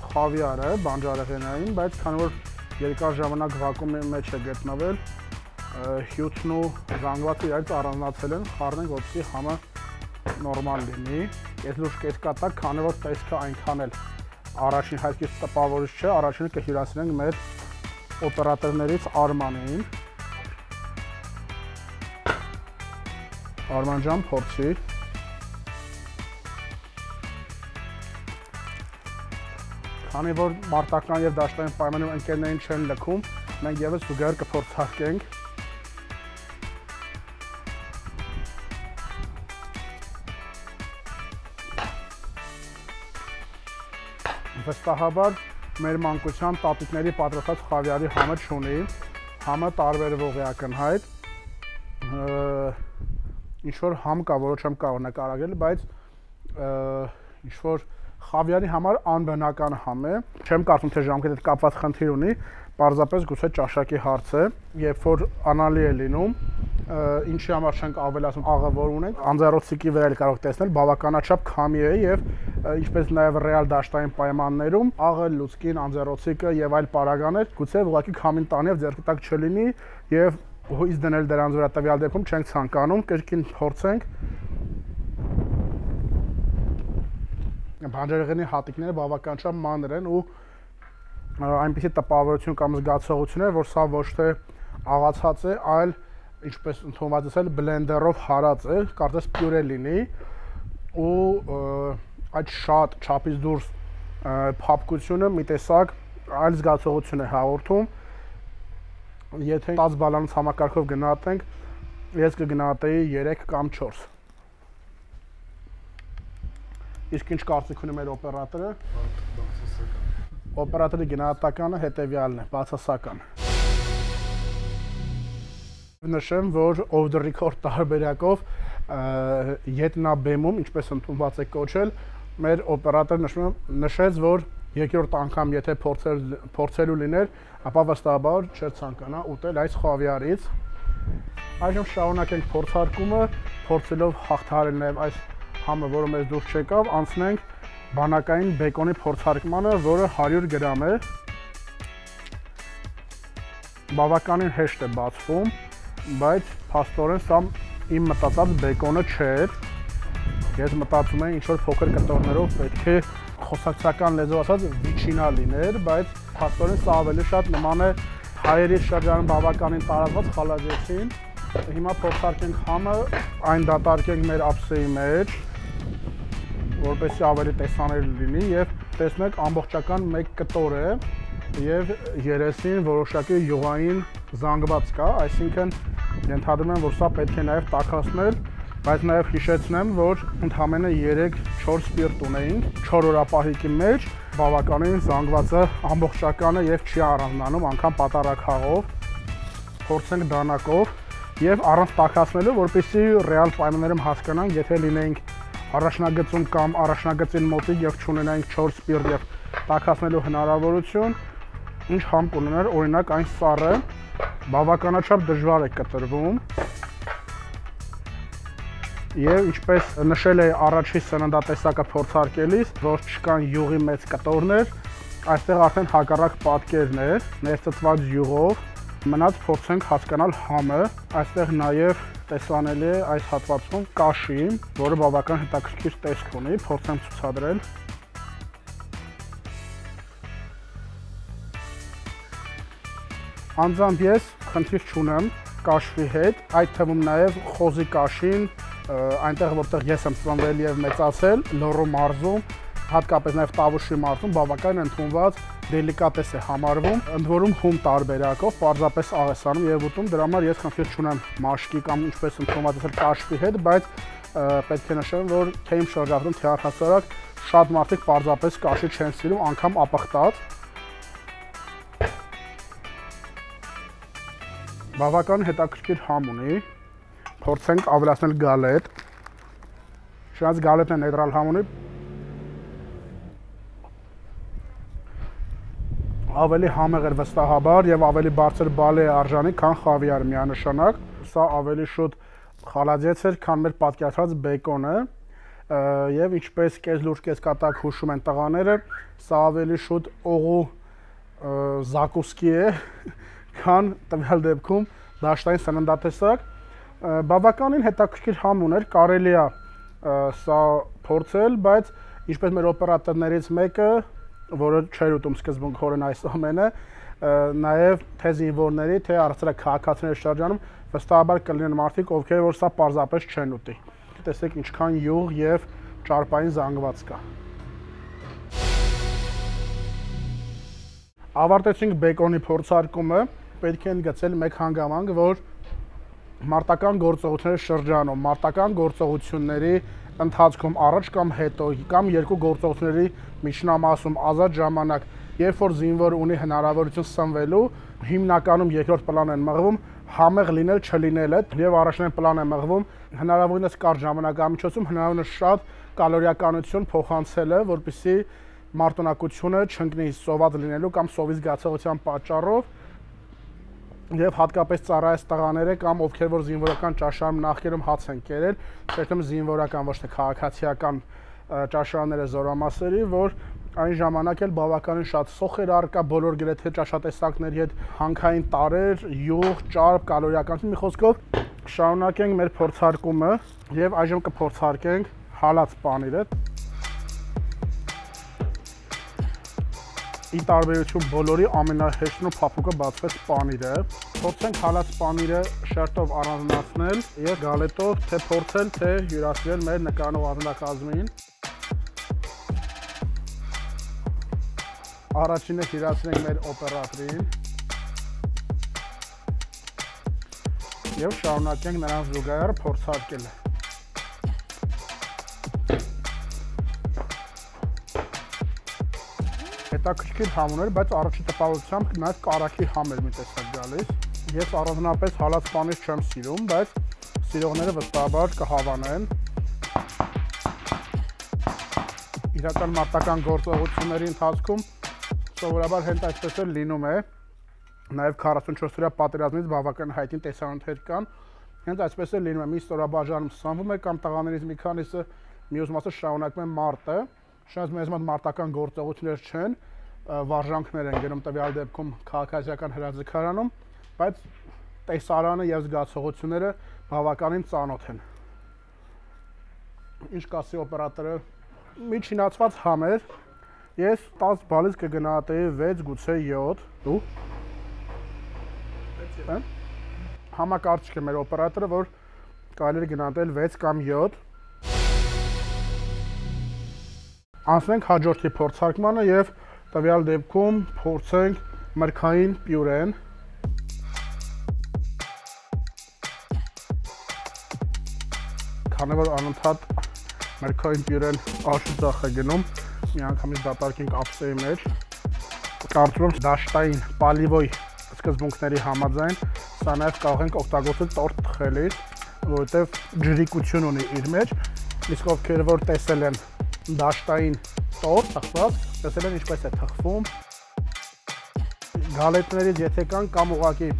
խավիարը բանջարեղենային, բայց քանի որ երկար ժամանակ վակուումի մեջ է գտնվել, հյութն ու զանգվածը իրարից առանձնացել են, խառնենք, որպեսզի համը նորմալ լինի։ Ես լուրջ կեսկատակ, քանի որ տեսքը այնքան էլ առաջին հայացքից տպավորիչ չէ, առաջինը կհյուրացնենք մեր օպերատորներից Արմանին։ Արման ջան, փորձի։ Քանի որ մարտական եւ դաշտային պայմաններում ընկերներին չեն լքում, մենք եւս զուգահեռ կփորձարկենք։ Վստահաբար մեր մանկության տատիկների պատրաստած խավիարի համը չունի, համը տարբերվող է ակնհայտ, ինչ-որ համ կա, որը չեմ կարող նկարագրել, բայց ինչ-որ խավիարի համար անբնական համ է, չեմ կարծում, թե ժամկետի հետ կապված խնդիր ունի, պարզապես գուցե ճաշակի հարց է, երբ որ անալի է լինում, ինչի համար չենք ավելացնում աղը, որ ունենք, անձեռոցիկի վրա էլ կարող տեսնել բավականաչափ քամի է եւ ինչպես նաեւ ռեալ դաշտային պայմաններում աղը, լուցկին, անձեռոցիկը եւ այլ պարագաներ գուցե ուղղակի քամին տանի եւ ձեռքի տակ չլինի եւ հույս դնել դրանց վրա տվյալ դեպքում չենք ցանկանում, կրկին փորձենք բանջարեղենի հատիկները բավականաչափ մանր են ու այնպիսի տպավորություն կամ զգացողություն է, որ սա ոչ թե աղացած է, այլ ինչպես ընդունված է, բլենդերով հարած է, կարծես պյուրե լինի ու այդ շատ չափից դուրս փափկությունը մի տեսակ այլ զգացողություն է հաղորդում։ Եթե 10 բալանոց համակարգով գնահատենք, ես կգնահատեի 3 կամ 4։ Իսկ ինչ կարծիք ունի մեր օպերատորը։ Օպերատորի գնահատականը հետևյալն է, բացասական։ Նշեմ, որ off the record տարբերակով ետնաբեմում, ինչպես ընդունված է կոչել, մեր օպերատորը նշեց, որ երկրորդ անգամ եթե փորձելու լիներ, ապա վստահաբար չէր ցանկանա ուտել այս խավիարից։ Այժմ շարունակենք փորձարկումը, փորձելով հաղթահարել նաև այս համը, որը մեզ դուրս չեկավ, անցնենք բանակային բեկոնի փորձարկմանը, որը 100 գրամ է։ Բավականին հեշտ է բացվում, բայց փաստորեն սա իմ մտածած բեկոնը չէր։ Ես մտածում եմ ինչ-որ փոքր կտորներով պետք է խոսակցական լեզվով ասած վիչինա լիներ, բայց փաստորեն սա ավելի շատ նման է հայերի շրջանում բավականին տարածված խալաջեցին։ Հիմա փորձարկենք համը, այն դատարկենք մեր ափսեի մեջ, որպեսզի ավելի տեսանելի լինի եւ տեսնեք ամբողջական մեկ կտոր է եւ երեսին որոշակի յուղային զանգված կա, այսինքն ենթադրում եմ, որ սա պետք է նաեւ տաքացնել, բայց նաեւ հիշեցնեմ, որ ընդամենը 3-4 սպիրտ ունեինք 4 օրապահիկի մեջ, բավականին զանգվածը ամբողջական է եւ չի առանձնանում անգամ պատարագ փորձենք դանակով եւ առանց տաքացնելու, որպեսզի ռեալ պայմաններում հասկանանք, եթե լինեինք առաջնագծում կամ առաջնագծին մոտիկ եւ չունենայինք 4 սպիրտ եւ տաքացնելու հնարավորություն, ինչ համ կունենար, օրինակ այն սառը բավականաչափ դժվար է կտրվում եւ ինչպես նշել է առաջի սննդատեսակը փորձարկելիս, որ չկան յուղի մեծ կտորներ, այստեղ արդեն հակառակ պատկերն է, ներծծված յուղով, մնաց փորձենք հասկանալ համը, այստեղ նաեւ տեսանելի է այս հատվածում կաշի, որը բավական հետաքրքիր տեսք ունի, փորձեմ ցուցադրել։ Անձամբ ես խնդիր չունեմ կաշվի հետ, այդ թվում նաև խոզի կաշին, այնտեղ որտեղ ես եմ ծնվել եւ մեծացել, Լոռու մարզում, հատկապես նաև Տավուշի մարզում բավական ընդունված դելիկատես է համարվում, ընդ որում հում տարբերակով, պարզապես աղեսանում եւ ուտում, դրա համար ես խնդիր չունեմ մաշկի կամ ինչպես ընդունված է կաշվի հետ, բայց պետք է նշեմ, որ թե իմ շրջանում, թե առհասարակ շատ մարդիկ պարզապես կաշի չեն սիրում, անգամ ապխտած։ Բավական հետաքրքիր համ ունի, փորձենք ավելացնել գալետ։ Շանս գալետն է նեյտրալ համ ունի, ավելի համեղ էր վստահաբար եւ ավելի բարձր բալ է արժանի, քան խավիար միանշանակ։ Սա ավելի շուտ խալաջեց էր, քան մեր պատկերացրած բեկոնը, եւ ինչպես կես լուրջ կես կատակ հուշում են տղաները, սա ավելի շուտ օղու զակուսկի է, քան տվյալ դեպքում դաշտային սննդատեսակ։ Բավականին հետաքրքիր համ ուներ, կարելի է սա փորձել, բայց ինչպես մեր օպերատորներից մեկը, որը չէր ուտում սկզբունքորեն այս ամենը, նաև թե զինվորների, թե առցրակ քաղաքացիների շրջանում վստահաբար կլինեն մարդիկ, ովքեր որ սա պարզապես չեն ուտի։ Տեսեք ինչքան յուղ եւ ճարպային զանգված կա։ Ավարտեցինք բեկոնի փորձարկումը, պետք է ընդգծել մեկ հանգամանք, որ մարտական գործողությունների շրջանում, մարտական գործողությունների ընթացքում առաջ կամ հետո կամ երկու գործողությունների միջնամասում ազատ ժամանակ, երբ որ զինվոր ունի հնարավորություն սնվելու, հիմնականում երկրորդ պլան են մղվում համեղ լինել չլինելը եւ առաջին պլան է մղվում հնարավորինս կարճ ժամանակամիջոցում հնարավորինս շատ կալորիականություն փոխանցելը, որպեսզի մարտունակությունը չընկնի սոված լինելու կամ սովի զգացողության պատճառով։ Եվ հատկապես ծառայես տղաները կամ ովքեր որ զինվորական ճաշարանում նախկինում հաց են կերել, երբեմն զինվորական ոչ թե քաղաքացիական ճաշարանները զորամասերի, որ այն ժամանակ էլ բավականին շատ սոխեր առկա բոլոր գրեթե ճաշատեսակների հետ, հանքային տարեր, յուղ, ճարպ, կալորիական, մի խոսքով շարունակենք մեր փորձարկումը եւ այժմ կփորձարկենք հալած պանիրը։ Ի տարբերություն բոլորի ամենահեշտն ու փափուկը բացվեց պանիրը։ Փորձենք հալած պանիրը շերտով առանձնացնել եւ գալետով թե փորձել, թե հյուրասիրել մեր նկարող ազնվակազմին։ Առաջինը հյուրասիրենք մեր օպերատորին եւ շարունակենք նրան զուգահեռ փորձարկելը։ Հետաքրքիր համ ուներ, բայց առաջի տպավորությամբ նաև կարագի համ էր մի տեսակ գալիս։ Ես առանձնապես հալած պանիր չեմ սիրում, բայց սիրողները վստահաբար կհավանեն։ Իրական մարտական գործողությունների ընթացքում սովորաբար հենց այսպես էլ լինում է։ Նաև 44-օրյա պատերազմից բավական հայտնի տեսանյութեր կան։ Հենց այսպես էլ լինում է, մի ստորաբաժանում սանվում է կամ տղաներից մի քանիսը մյուս մասը շարունակում են մարտը։ Շանս մեզ մոտ մարտական գործողություններ չեն, վարժանքներ են գնում տվյալ դեպքում քաղաքացիական հրաձգարանում, բայց տեսարանը եւ զգացողությունները բավականին ծանոթ են։ Ինչ կասի օպերատորը, միջինացված համ էր, ես 10 բալից կգնահատեի 6, գուցե 7, դու։ Համակարգիչ է մեր օպերատորը, որ կարելի է գնահատել 6 կամ 7։ Անցնենք հաջորդի փորձարկմանը եւ տվյալ դեպքում փորձենք մրգային պյուրեն։ Քանի որ անընդհատ մրգային պյուրեն աշուձախ է գնում, միանգամից դատարկենք ափսեի մեջ։ Կարծում եմ դաշտային պալիվոյ սկզբունքների համաձայն սա նաեւ կարող ենք օգտագործել տորտ թխելիս, որովհետեւ ջրիկություն ունի իր մեջ, իսկ ովքեր որ տեսել են դաշտային տորտ թխված, տեսել են ինչպես է թխվում։ Գալետներից եթե կան կամ ուղղակի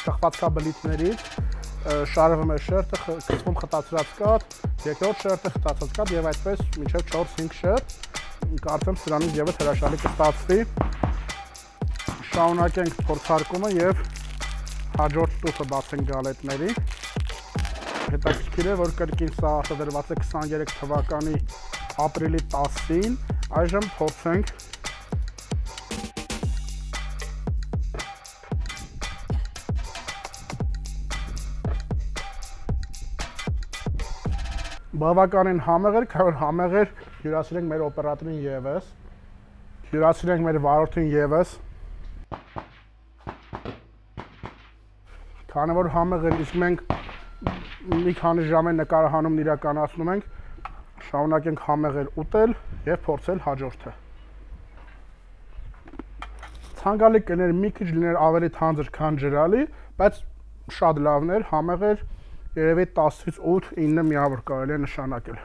թխվածքաբլիթներից շարվում է շերտը, գցվում խտացրած կաթ, երկրորդ շերտը խտացած կաթ եւ այդպես մինչեւ 4-5 շերտ։ Կարծեմ սրանից եւս հրաշալի կստացվի։ Շարունակենք փորձարկումը եւ հաջորդ տուփը բացենք գալետների։ Հետաքրքիր է, որ կրկին սա արտադրված է 23 թվականի ապրիլի 10-ին, այժմ փորձենք բավականին համեղ էր, քանի որ համեղ էր, հյուրասիրենք մեր օպերատորին եւս, հյուրասիրենք մեր վարորդին եւս, քանի որ համեղ էր, իսկ մենք մի քանի ժամ է նկարահանումն իրականացնում ենք, շարունակենք համեղել ուտել եւ փորձել հաջորդը։ Ցանկալի կներ մի քիչ լիներ ավելի թանձր, քան ջրալի, բայց շատ լավն էր, համեղ էր, երևի 10-ից 8-9 միավոր կարելի է նշանակել։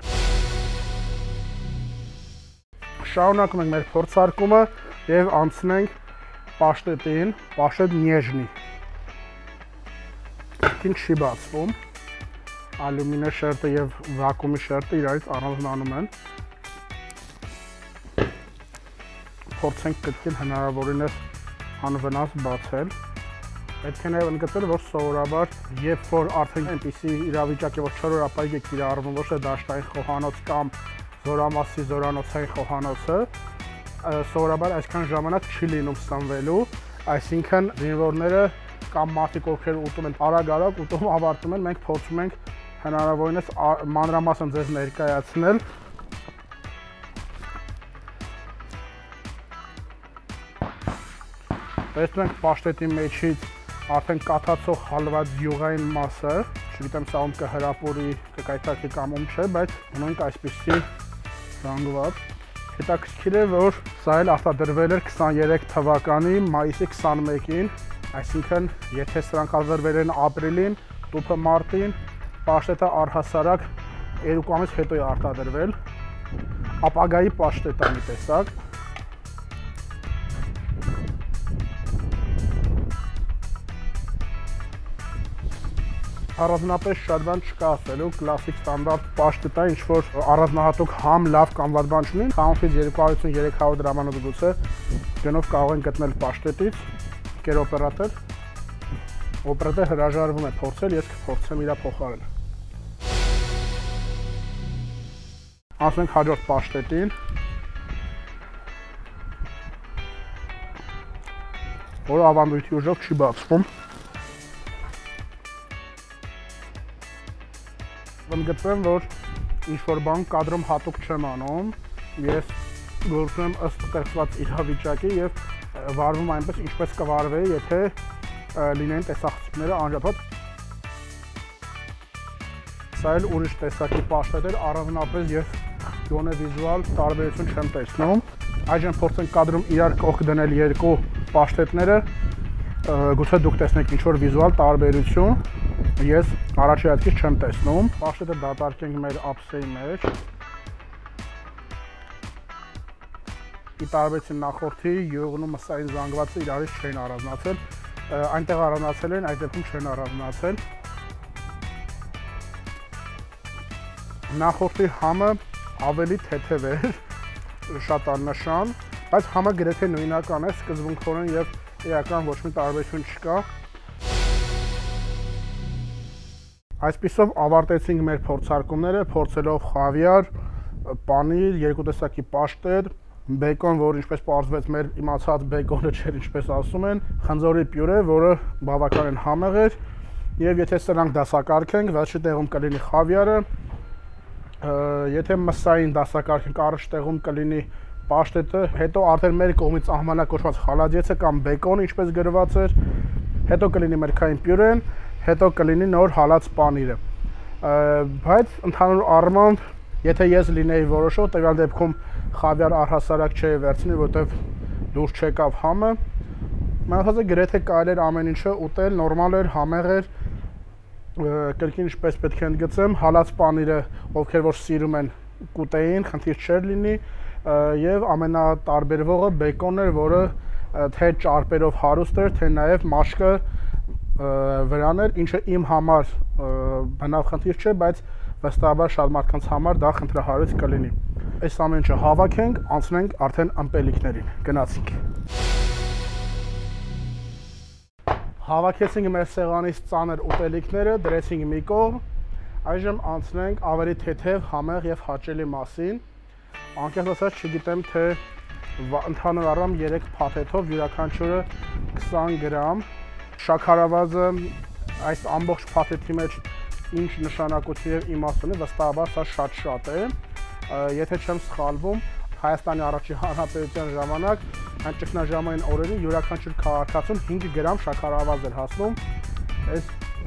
Շարունակում ենք մեր փորձարկումը եւ անցնենք պաշտետին, պաշտետ նեժնի։ Ինչ չի բացվում։ Ալյումինե շերտը եւ վակուումի շերտը իրարից առանձնանում են։ Փորձենք կրկին հնարավորինս անվնաս բացել։ Պետք է նաեւ ընդգծել, որ սովորաբար, երբ որ արդեն այնպիսի իրավիճակ է, որ 4-օրապայք է կիրառվում ոչ թե դաշտային խոհանոց կամ զորամասի զորանոցային խոհանոցը, սովորաբար այսքան ժամանակ չի լինում ստանվելու, այսինքն զինվորները կամ մարդիկ ովքեր ուտում են արագ ուտում ավարտում են, մենք փորձում ենք հնարավորինս մանրամասն ձեզ ներկայացնել։ Տեսնում ենք պաշտետի մեջից արդեն կաթացող հալված յուղային մասը, չգիտեմ սա ում կհրապուրի, կկայթակի կամ ում չէ, բայց ունենք այսպիսի զանգված։ Հետաքրքիր է, որ սա էլ արտադրվել էր 23 թվականի մայիսի 21-ին, այսինքն եթե սրանք արտադրվել են ապրիլին, տուփը մարտին, պաշտետը առհասարակ 2 ամիս հետո է արտադրվել, ապագայի պաշտետ է մի տեսակ։ Առանձնապես շատ բան չկա ասելու, կլասիկ ստանդարտ պաշտետ է, ինչ որ առանձնահատուկ համ լավ կամ վատ բան չունի, 250-300 դրամանոց գուցե գնով կարող են գտնել պաշտետից, կեր օպերատոր հրաժարվում է փորձել, ես կփորձեմ իրա փոխարեն։ Անցնենք հաջորդ պաշտետին, որը ավանդույթի ուժով չի բացվում։ Գտվեմ, որ ինչ-որ բան կադրում հատուկ չեմ անում, ես գործում եմ ըստ ստեղծված իրավիճակի և վարվում այնպես, ինչպես կվարվեի, եթե լինեին տեսախցիկները անջատված։ Սա էլ ուրիշ տեսակի պաշտետ էր, առանձնապես և գոնե վիզուալ տարբերություն չեմ տեսնում։ Այժմ փորձենք կադրում իրար կողք դնել երկու պաշտետները, գուցե դուք տեսնեք ինչ-որ վիզուալ տարբերություն, ես առաջի հատկից չեմ տեսնում։ Պաշտետը դատարկենք մեր ափսեի մեջ։ Ի տարբերություն նախորդի, յուղն ու մսային զանգվածը իրարից չեն առանձնացել, այնտեղ առանձնացել են, այս դեպքում չեն առանձնացել։ Նախորդի համը ավելի թեթև էր, շատ աննշան, բայց համը գրեթե նույնական է, սկզբունքորեն և էական ոչ մի տարբերություն չկա։ Այսպիսով ավարտեցինք մեր փորձարկումները, փորձելով խավիար, պանիր, երկու տեսակի պաշտետ, բեկոն, որ ինչպես պարզվեց մեր իմացած բեկոնը չէր, ինչպես ասում են, խնձորի պյուրե, որը բավականին համեղ էր, և եթե սրանք դասակարգենք, վերջի տեղում կլինի խավիարը, եթե մսային դասակարգենք, առաջ տեղում կլինի պաշտետը, հետո արդեն մեր կողմից ահմանակոչված խալադյեցը կամ բեկոնը, ինչպես գրված էր, հետո կլինի մրգային պյուրեն, հետո կլինի նոր հալած պանիրը, բայց ընդհանուր առմամբ, եթե ես լինեի որոշող, տվյալ դեպքում խավիար առհասարակ չէի վերցնի, որտեվ դուրս չեկավ համը, մնացածը գրեթե կարելի էր ամեն ինչը ուտել, նորմալ էր, համեղ էր, կրկին ինչպես պետք է ընդգծեմ, հալած պանիրը, ովքեր որ սիրում են կուտեին, խնդիր չէր լինի, և ամենատարբերվողը բեկոնն էր, որը թե ճարպերով հարուստ էր, թե նաև մաշկը վրան էր, ինչը իմ համար բնավ խնդիր չէ, բայց վստահաբար շատ մարդկանց համար դա խնդրահարույց կլինի։ Այս ամեն ինչը հավաքենք, անցնենք արդեն ըմպելիքներին, գնացինք։ Հավաքեցինք մեր սեղանից ծանր ուտելիքները, դրեցինք մի կողմ, այժմ անցնենք ավելի թեթև, համեղ և հաճելի մասին։ Անկեղծ ասած չգիտեմ, թե ընդհանուր առմամբ 3 փաթեթով յուրաքանչյուրը 20 գրամ, շաքարավազը այս ամբողջ փաթեթի մեջ ինչ նշանակություն և իմաստ ունի, վստահաբար սա շատ է, եթե չեմ սխալվում, Հայաստանի առաջին հանրապետության ժամանակ այն ճգնաժամային օրերին յուրաքանչյուր քաղաքացուն 5 գրամ շաքարավազ էր հասնում,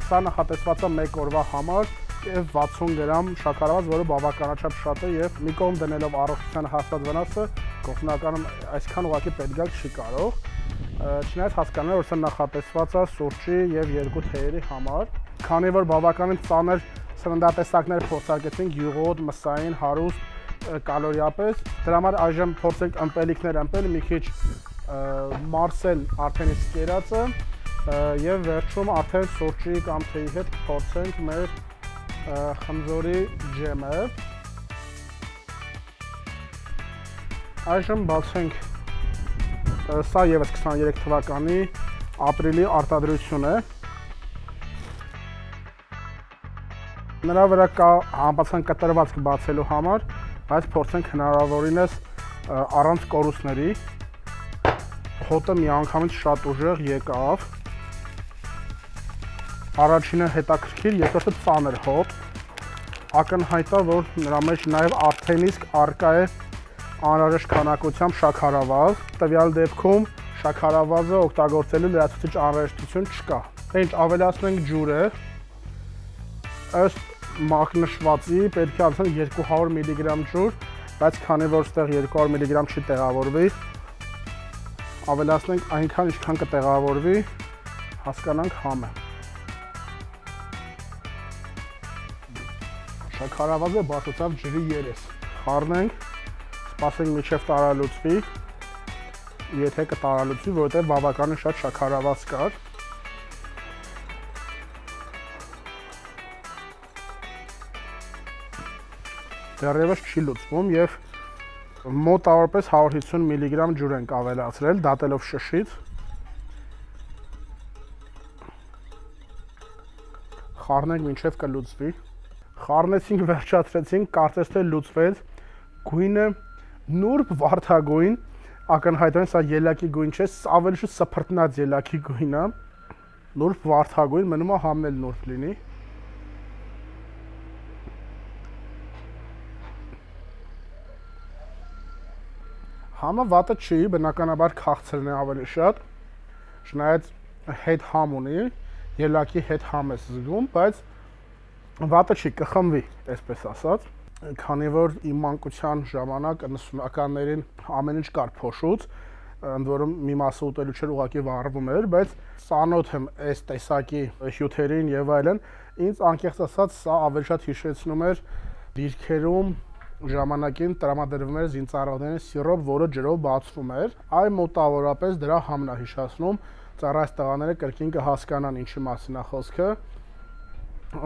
սա նախատեսված է մեկ օրվա համար և 60 գրամ շաքարավազ, որը բավականաչափ շատ է և մի կողմ դնելով առողջությանը հասած վնասը, գործնականում այսքան ուղղակի պետք գալ չի կարող, չնայած հասկանում եմ, որ սա նախատեսված է սուրճի և երկու թեյերի համար, քանի որ բավականին ծանր սննդատեսակներ փորձարկեցինք յուղոտ, մսային, հարուստ, կալորիապես, դրա համար այժմ փորձենք ըմպելիքներ ըմպել, մի քիչ մարսել արդեն իսկ կերածը և վերջում արդեն սուրճի կամ թեյի հետ փորձենք մեր խնձորի ջեմը։ Այժմ բացենք, սա ևս 23 թվականի ապրիլի արտադրություն է։ Նրա վրա կա համապատասխան կտրվածք բացելու համար, բայց փորձենք հնարավորինս առանց կորուստների։ Հոտը միանգամից շատ ուժեղ եկավ։ Առաջինը հետաքրքիր, երկրորդը ծանր հոտ։ Ակնհայտ է, որ նրա մեջ նաև արդեն իսկ առկա է անհրաժեշտ քանակությամբ շաքարավազ։ Տվյալ դեպքում շաքարավազը օգտագործելու լրացուցիչ անհրաժեշտություն չկա։ Ինչ ավելացնենք ջուրը, ըստ մակնշվածի պետք է անցնենք 200 մգ ջուր, բայց քանի որ ստեղ 200 մգ չի տեղավորվի, ավելացնենք այնքան, ինչքան կտեղավորվի, հասկանանք համը։ Շաքարավազը բացուցավ ջրի երես։ Խառնենք, սպասենք մինչև տարալուծվի, եթե կտարալուծվի, որովհետև բավականին շատ շաքարավազ կար։ դեռևս չի լուծվում եւ մոտավորապես 150 մգ ջուր ենք ավելացրել, դատելով շշից։ Խառնենք մինչև կլուծվի։ Խառնեցինք, վերջացրեցինք, կարծես թե լուծվեց։ Գույնը նուրբ վարդագույն, ակնհայտորեն սա ելակի գույն չէ, ավելի շուտ սփռտնած ելակի գույն է։ Նուրբ վարդագույն, մնում է համն էլ նուրբ լինի։ Համը վատը չի, բնականաբար քաղցրն է ավելի շատ, չնայած հետ համ ունի, ելակի հետ համ ես զգում, բայց վատը չի, կխմվի, այսպես ասած, քանի որ իմ մանկության ժամանակ 90-ականներին ամեն ինչ կար փոշուց, ընդ որում մի մասը ուտելու չէր, ուղղակի վառվում էր, բայց ծանոթ եմ այս տեսակի հյութերին եւ այլն, ինձ անկեղծ ասած սա ավելի շատ հիշեցնում էր դիրքերում ժամանակին տրամադրվում էր զինծառայողների սիրոպ, որը ջրով բացվում էր, այ մոտավորապես դրա համն է հիշեցնում, ծառայած տղաները կրկին կհասկանան ինչի մասին է խոսքը,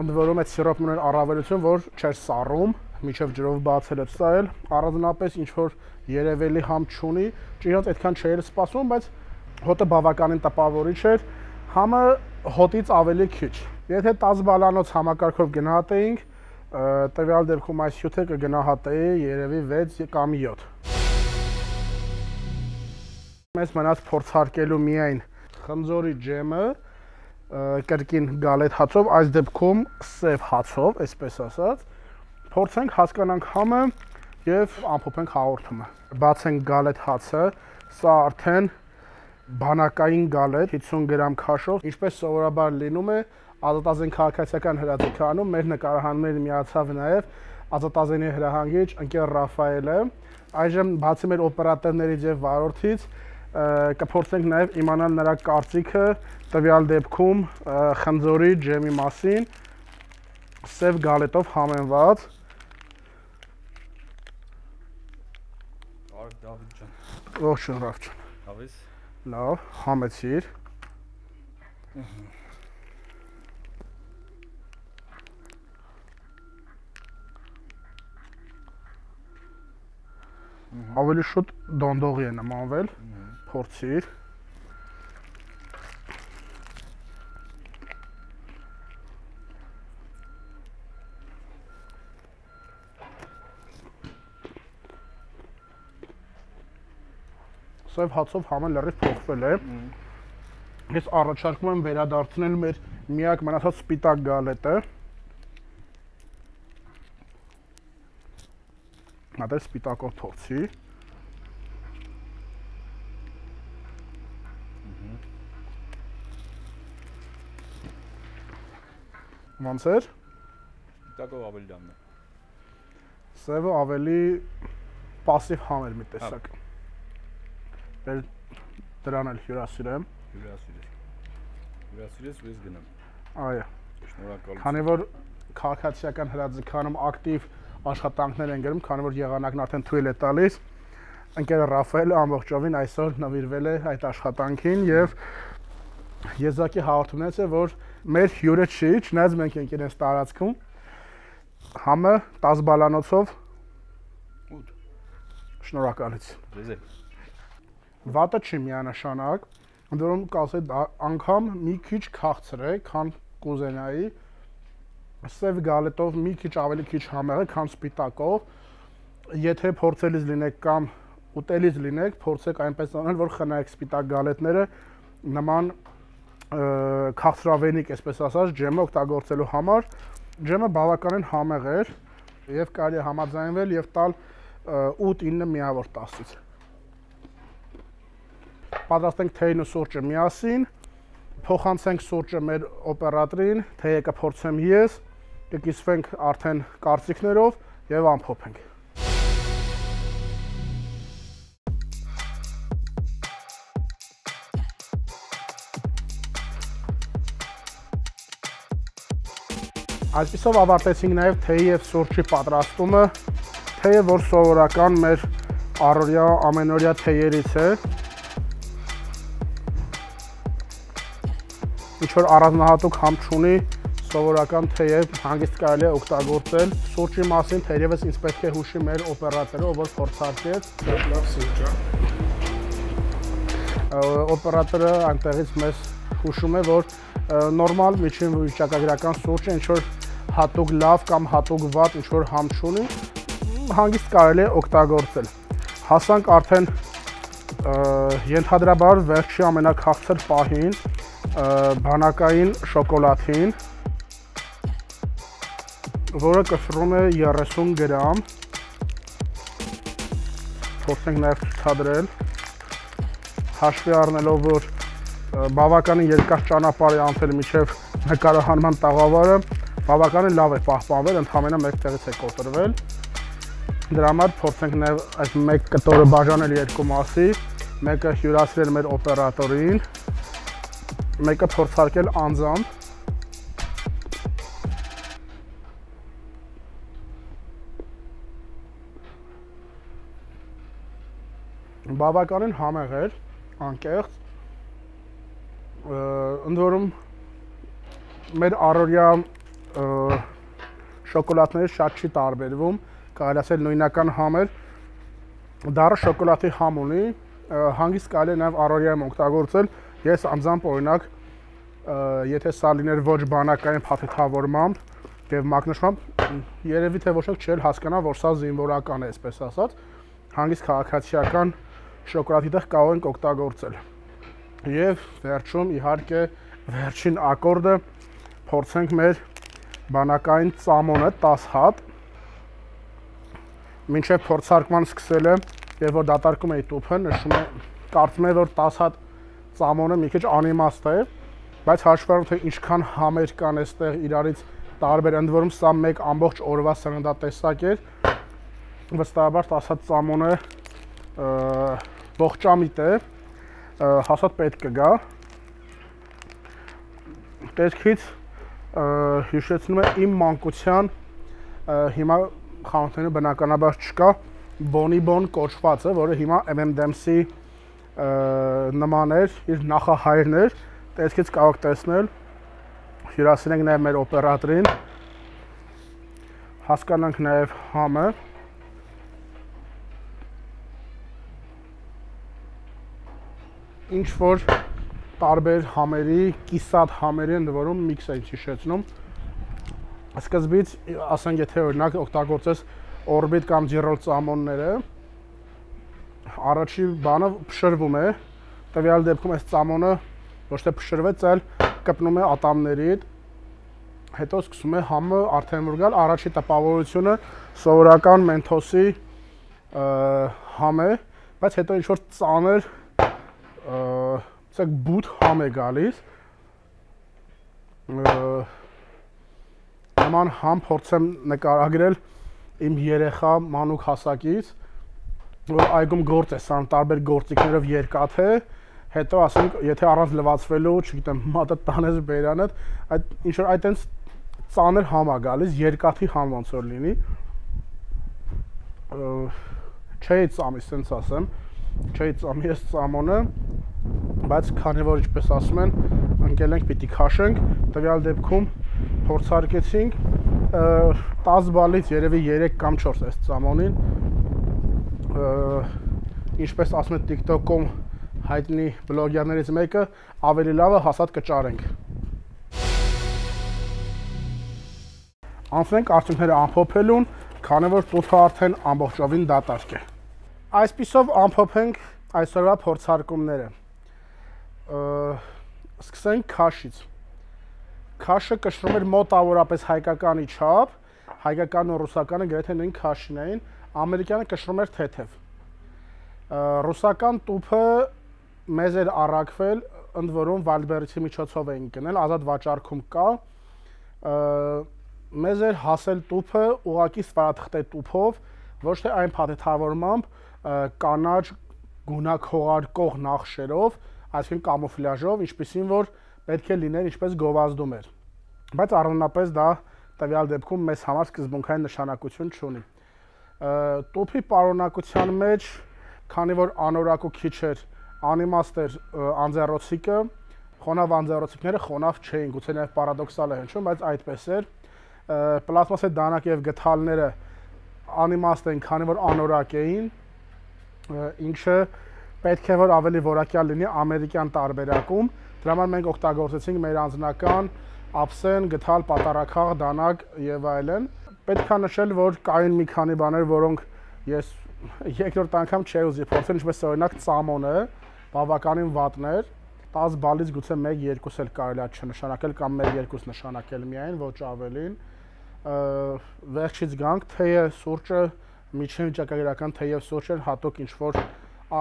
ընդ որում այդ սիրոպն ուներ առավելություն, որ չէր սառում, մինչև ջրով բացել էր, սա էլ առանձնապես ինչ որ երևելի համ չունի, ճիշտ այդքան չէր սպասում, բայց հոտը բավականին տպավորիչ էր, համը հոտից ավելի քիչ։ Եթե 10 բալանոց համակարգով գնահատեինք, տվյալ դեպքում այս հյութը կգնահատեի երևի 6 կամ 7։ Մեզ մնաց փորձարկելու միայն խնձորի ջեմը, կրկին գալետ հացով, այս դեպքում սև հացով, այսպես ասած, փորձենք հասկանանք համը եւ ամփոփենք հաղորդումը։ Բացենք գալետ հացը, սա արդեն բանակային գալետ 50 գրամ քաշով, ինչպես սովորաբար լինում է, Ազատազեն քաղաքացիական հրաձգանում մեր նկարահանումներին միացավ նաև Ազատազենի հրահանգիչ ընկեր Ռաֆայելը։ Այժմ բացի մեր օպերատորներից եւ վարորդից կփորձենք նաև իմանալ նրա կարծիքը տվյալ դեպքում խնձորի ջեմի մասին, սև գալետով համենված։ Արդ Դավիթ ջան։ Ողջույն Ռաֆ ջան։ Լավ ես։ Լավ, համեցիր։ Ավելի շուտ դոնդողի է նմանվել, փորձիր։ Սև հացով համը լրիվ փոխվել է։ Ես առաջարկում եմ վերադարձնել մեր միակ մնացած սպիտակ գալետը։ Հատեր սպիտակով փորձի։ Ոնց էր։ Սպիտակով ավելի լավն է։ Սևը ավելի պասիվ համ էր մի տեսակ։ Դրան էլ հյուրասիրեմ։ Հյուրասիրես ու ես գնամ։ Այո։ Շնորհակալություն։ Քանի որ քաղաքացիական հրաձգանում ակտիվ աշխատանքներ են գրում, քանի որ եղանակն արդեն թույլ է տալիս, ընկեր Ռաֆայելը ամբողջովին այսօր նվիրվել է այդ աշխատանքին եւ եզակի հաղորդումներից է, որ մեր հյուրը չի, չնայած մենք ենք իրենց տարածքում, համը 10 բալանոցով 8։ Շնորհակալություն։ Ձեզ է։ Վատը չի միանշանակ, ընդ որում կասեի անգամ մի քիչ քաղցր է, քան կուզենայի, սև գալետով մի քիչ ավելի քիչ համեղ է, քան սպիտակով։ Եթե փորձելիս լինեք կամ ուտելիս լինեք, փորձեք այնպես անել, որ խնայեք սպիտակ գալետները նման քաղցրավենիք, այսպես ասած, ջեմը օգտագործելու համար։ Ջեմը բավականին համեղ էր եւ կարելի է համաձայնվել եւ տալ 8-9 միավոր 10-ից։ Պատրաստենք թեյն ու սուրճը միասին, փոխանցենք սուրճը մեր օպերատորին, թեյը կփորձեմ ես, կկիսվենք արդեն կարծիքներով եւ ամփոփենք։ Այսպիսով ավարտեցինք նաև թեյի եւ սուրճի պատրաստումը, թեյը, որ սովորական մեր առօրյա ամենօրյա թեյերից է, ինչ որ առանձնահատուկ համ չունի, սովորական թեև հանգիստ կարելի է օգտագործել։ Սուրճի մասին թերևս ինձ պետք է հուշի մեր օպերատորը, որ փորձարկեց։ Լավ սուրճ է։ Օպերատորը այնտեղից մեզ հուշում է, որ նորմալ միջին վիճակագրական սուրճը ինչ որ հատուկ լավ կամ հատուկ վատ ինչ որ համ չունի, հանգիստ կարելի է օգտագործել։ Հասանք արդեն ենթադրաբար վերջի ամենաքաղցր պահին, բանակային շոկոլադին, որը կշռում է 30 գրամ։ Փորձենք նաև ցուցադրել, հաշվի առնելով, որ բավականին երկար ճանապարհ է անցել մինչև նկարահանման տաղավարը, բավականին լավ է պահպանվել, ընդհանրապես մեկ տեղից է կոտրվել։ Դրա համար փորձենք նաև այդ մեկ կտորը բաժանել երկու մասի, մեկը հյուրացրել մեր օպերատորին, մեկը փորձարկել անձամբ։ Բավականին համեղ էր, անկեղծ, ընդ որում մեր առօրյա շոկոլադներից շատ չի տարբերվում, կարելի ասել նույնական համ էր, դառը շոկոլադի համ ունի, հանգիստ կարելի է նաև առօրյայում օգտագործել։ Ես անձամբ օրինակ, եթե սա լիներ ոչ բանակային փաթեթավորմամբ եւ մակնշմամբ, երևի թե ոչ ոք չէր հասկանա, որ սա զինվորական է, այսպես ասած, հանգիստ քաղաքացիական շոկոլադի տեղ կարող ենք օգտագործել։ Եվ վերջում իհարկե վերջին ակորդը փորձենք մեր բանակային ծամոնը 10 հատ, մինչև փորձարկման սկսելը, երբ որ դատարկում էի տուփը, նշում է, կարծում եմ, որ 10 հատ ծամոնը մի քիչ անիմաստ է, բայց հաշվի առնելով, թե ինչքան համեր կան այստեղ իրարից տարբեր, ընդ որում սա մեկ ամբողջ օրվա սննդատեսակ էր, վստահաբար 10 հատ ծամոնը ողջամիտ է, հաստատ պետք կգա։ Տեսքից հիշեցնում է իմ մանկության, հիմա խանութներում բնականաբար չկա, Bonibon կոչվածը, որը հիմա M&M's-ի նման էր, իր նախահայրն էր, տեսքից կարող տեսնել, հյուրասիրենք նաև մեր օպերատորին, հասկանանք նաև համը։ Ինչ որ տարբեր համերի, կիսատ համերի ընդ որում միքս է հիշեցնում։ Սկզբից, ասենք, եթե օրինակ օգտագործես օրբիտ կամ ջիրոլ ծամոնները, առաջի բանը փշրվում է, տվյալ դեպքում այս ծամոնը ոչ թե փշրվեց, այլ կպնում է ատամներիդ, հետո սկսում է համը արդեն որ գալ, առաջի տպավորությունը սովորական մենթոսի համ է, բայց հետո ինչ որ ծանր բութ համ է գալիս, նման համ փորձեմ նկարագրել իմ երեխա մանուկ հասակից, որ այգում գործ է սան տարբեր գործիքներով երկաթե, հետո ասենք, եթե առանց լվացվելու, չգիտեմ, մատը տանես բերանդ, ինչ որ այդ այնց ծանր համ է գալիս, երկաթի համ ոնց որ լինի, չէի ծամի, սենց ասեմ, չէի ծամի ես ծամոնը, բայց քանի որ ինչպես ասում են, ընկել ենք պիտի քաշենք, տվյալ դեպքում փորձարկեցինք 10 բալից երևի 3 կամ 4 այս ծամոնին, ինչպես ասում է TikTok-ում հայտնի բլոգերներից մեկը, ավելի լավը հասած կճարենք։ Անցնենք արդյունքները ամփոփելուն, քանի որ տուփը արդեն ամբողջովին դատարկ է։ Այսպիսով ամփոփենք այսօրվա փորձարկումները։ Սկսենք քաշից։ Քաշը կշռում էր մոտավորապես հայկականի չափ, հայկականն ու ռուսականը գրեթե նույն քաշին էին, ամերիկյանը կշռում էր թեթև։ Ռուսական տուփը մեզ էր առաքվել, ընդ որում Վալդբերգի միջոցով էին գնել, ազատ վաճառքում կա։ Մեզ էր հասել տուփը ուղղակի սպարաթղթե տուփով, ոչ թե այն փաթեթավորմամբ կանաչ գունաքողարկող նախշերով, այսինքն կամուֆլյաժով, ինչպիսին որ պետք է լիներ ինչպես գովազդում էր։ Բայց առանձնապես դա տվյալ դեպքում մեզ համար սկզբունքային նշանակություն չունի։ Տուփի պարունակության մեջ, քանի որ անորակ ու քիչ էր, անիմաստ էր անձեռոցիկը, խոնավ անձեռոցիկները խոնավ չէին, գուցե նաև պարադոքսալ է հնչում, բայց այդպես էր։ Պլաստմասե դանակ եւ գդալները անիմաստ են, քանի որ անորակ էին, ինչը պետք է որ ավելի որակյալ լինի ամերիկյան տարբերակում։ Դրա համար մենք օգտագործեցինք մեր անձնական ափսեն, գդալ, պատարակախ, դանակ եւ այլն։ Պետք է նշել, որ կային մի քանի բաներ, որոնք ես երկրորդ անգամ չէի ուզի փորձել, ինչպես օրինակ ծամոնը, բավականին վատներ, 10 բալից գուցե 1-2 էլ կարելի է չնշանակել կամ 1-2 նշանակել միայն, ոչ ավելին։ Վերջից գանք, թեյը, սուրճը, միջին վիճակագրական թեյ եւ սուրճը հատուկ ինչ-որ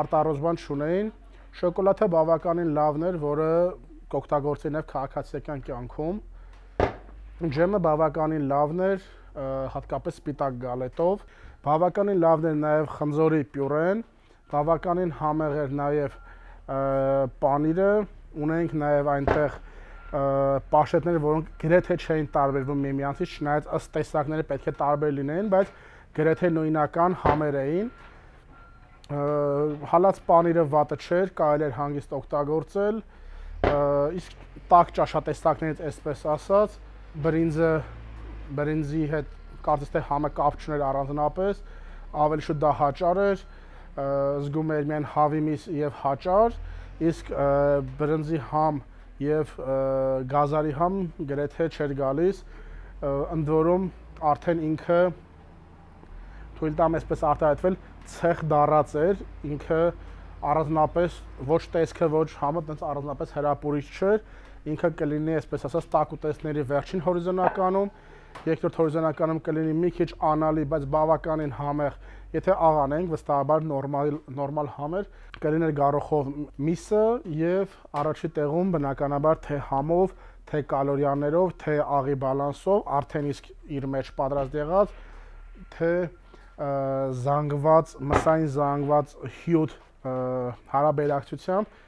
արտարոզման չունեին։ Շոկոլադը բավականին լավն էր, որը կօգտագործի նաև քաղաքացիական կյանքում։ Ջեմը բավականին լավն էր, հատկապես սպիտակ գալետով։ Բավականին լավն էր նաև խնձորի պյուրեն, բավականին համեղ էր նաև պանիրը, ունենք նաև այնտեղ պաշետներ, որոնք գրեթե չէին տարբերվում միմյանցից, չնայած ըստ տեսակները պետք է տարբեր լինեին, բայց գրեթե նույնական համեր էին։ Հալած պանիրը վատը չէր, կարելի էր հանգիստ օգտագործել, իսկ տաք ճաշատեսակներից այսպես ասած, բրինձի հետ կարծես թե համը կապ չուներ առանձնապես, ավելի շուտ դա հաճար էր, զգում էր միայն հավի միս եւ հաճար, իսկ բրինձի համ եւ գազարի համ գրեթե չէր գալիս, ընդ որում արդեն ինքը թույլ տամ այսպես արտահայտվել ցեխ դառած էր, ինքը առանձնապես ոչ տեսքը, ոչ համը տենց առանձնապես հրապուրիչ չէր, ինքը կլինի այսպես ասած տաք ուտեստների վերջին հորիզոնականում, երկրորդ հորիզոնականում կլինի մի քիչ անալի, բայց բավականին համեղ, եթե աղանենք, վստահաբար նորմալ համեր, կլիներ գարոխով միսը եւ առաջի տեղում բնականաբար թե համով, թե կալորիաներով, թե աղի բալանսով, արդեն իսկ իր մեջ պատրաստ եղած, թե զանգված, մսային զանգված հյութ հարաբերակցությամբ,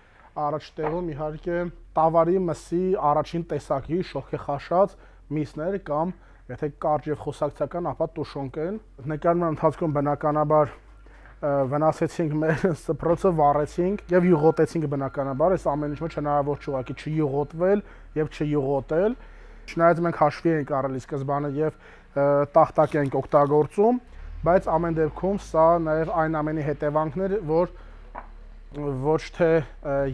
առաջ տեղում իհարկե տավարի մսի առաջին տեսակի շողքեխաշած միսներ կամ եթե կարճ եւ խոսակցական, ապա տուշոնկեն։ Նկարման ընթացքում բնականաբար վնասեցինք մեր սփռոցը, վառեցինք եւ յուղոտեցինք բնականաբար, այս ամեն ինչը հնարավոր չէ ուղղակի չյուղոտվել եւ չյուղոտել։ Չնայած մենք հաշվի ենք առել ի սկզբանե եւ տախտակ ենք օգտագործում, բայց ամեն դեպքում սա նաեւ այն ամենի հետևանքներ, որ ոչ թե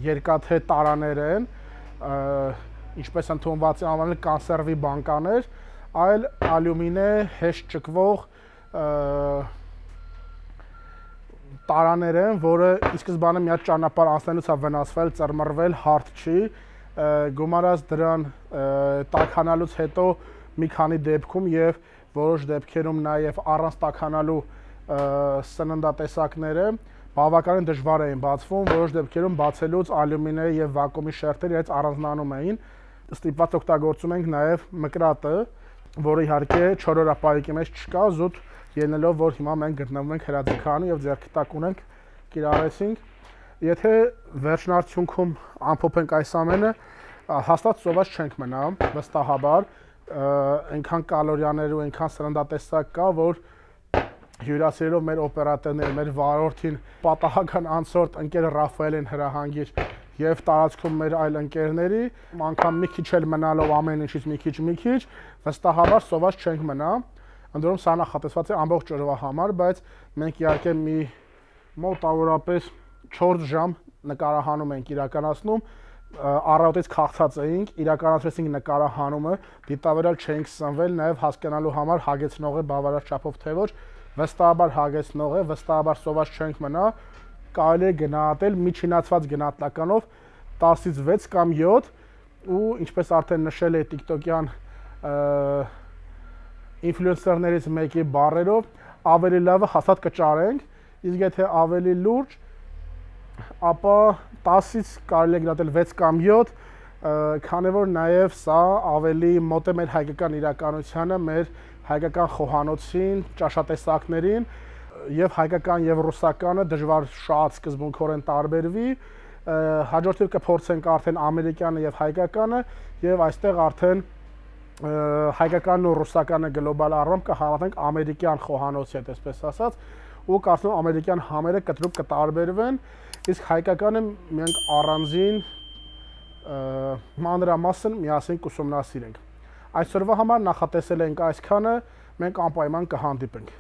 երկաթե տարաներ են, ինչպես ընդունված է անվանել կոնսերվի բանկաներ, այլ ալյումինե հեշտ ճկվող տարաներ են, որը ի սկզբանե մի հատ ճանապարհ անցնելուց է վնասվել, ծռմռվել, հարթ չի, գումարած դրան տաքանալուց հետո մի քանի դեպքում եւ որոշ դեպքերում նաեւ առանց տաքանալու սննդատեսակները բավականին դժվար էին բացվում, որոշ դեպքերում բացելուց ալյումինե եւ վակուումի շերտերը իրենց առանձնանում էին։ Ստիպված օգտագործում ենք նաեւ մկրատը, որը իհարկե 4 ապարիկի մեջ չկա, զուտ ելնելով, որ հիմա մենք գտնվում ենք հրաձգարանում եւ ձեռքի տակ ունենք, կիրառեցինք։ Եթե վերջնարդյունքում ամփոփենք այս ամենը, հաստատ սոված չենք մնա, վստահաբար, այնքան կալորիաներ ու այնքան սննդատեսակ կա, որ հյուրասիրելով մեր օպերատորները, մեր վարորդին, պատահական անցորդ ընկեր Ռաֆայելին հրահանգիր եւ տարածքում մեր այլ ընկերների, անգամ մի քիչ էլ մնալով ամեն ինչից մի քիչ, վստահաբար սոված չենք մնա։ Ընդ որում սա նախատեսված է ամբողջ օրվա համար, բայց մենք իհարկե մի մոտավորապես 4 ժամ նկարահանում ենք իրականացնում, առավոտից քաղցած էինք, իրականացրեցինք նկարահանումը, դիտավորյալ չէինք սնվել, նաեւ հասկանալու համար հագեցնող է բավարար չափով թե ոչ, վստահաբար հագեցնող է, վստահաբար սոված չենք մնա, կարելի է գնահատել միջինացված գնահատականով 10-ից 6 կամ 7 ու ինչպես արդեն նշել է TikTok-յան ինֆլուենսերներից մեկի բառերով, ավելի լավը հաստատ կճարենք, իսկ եթե ավելի լուրջ, ապա 10-ից կարելի է գնահատել 6 կամ 7, քանի որ նաև սա ավելի մոտ է մեր հայկական իրականությանը, մեր հայկական խոհանոցին, ճաշատեսակներին եւ հայկական եւ ռուսականը դժվար շատ սկզբունքորեն տարբերվի, հաջորդիվ կփորձենք արդեն ամերիկյանը եւ հայկականը եւ այստեղ արդեն հայկականն ու ռուսականը գլոբալ առումով կհավատենք ամերիկյան խոհանոցի հետ, այսպես ասած, ու կարծում եմ ամերիկյան համերը կտրուկ կտարբերվեն, իսկ հայկականը մենք առանձին մանրամասն միասին կուսումնասիրենք։ Այսօրվա համար նախատեսել ենք այսքանը, մենք անպայման կհանդիպենք։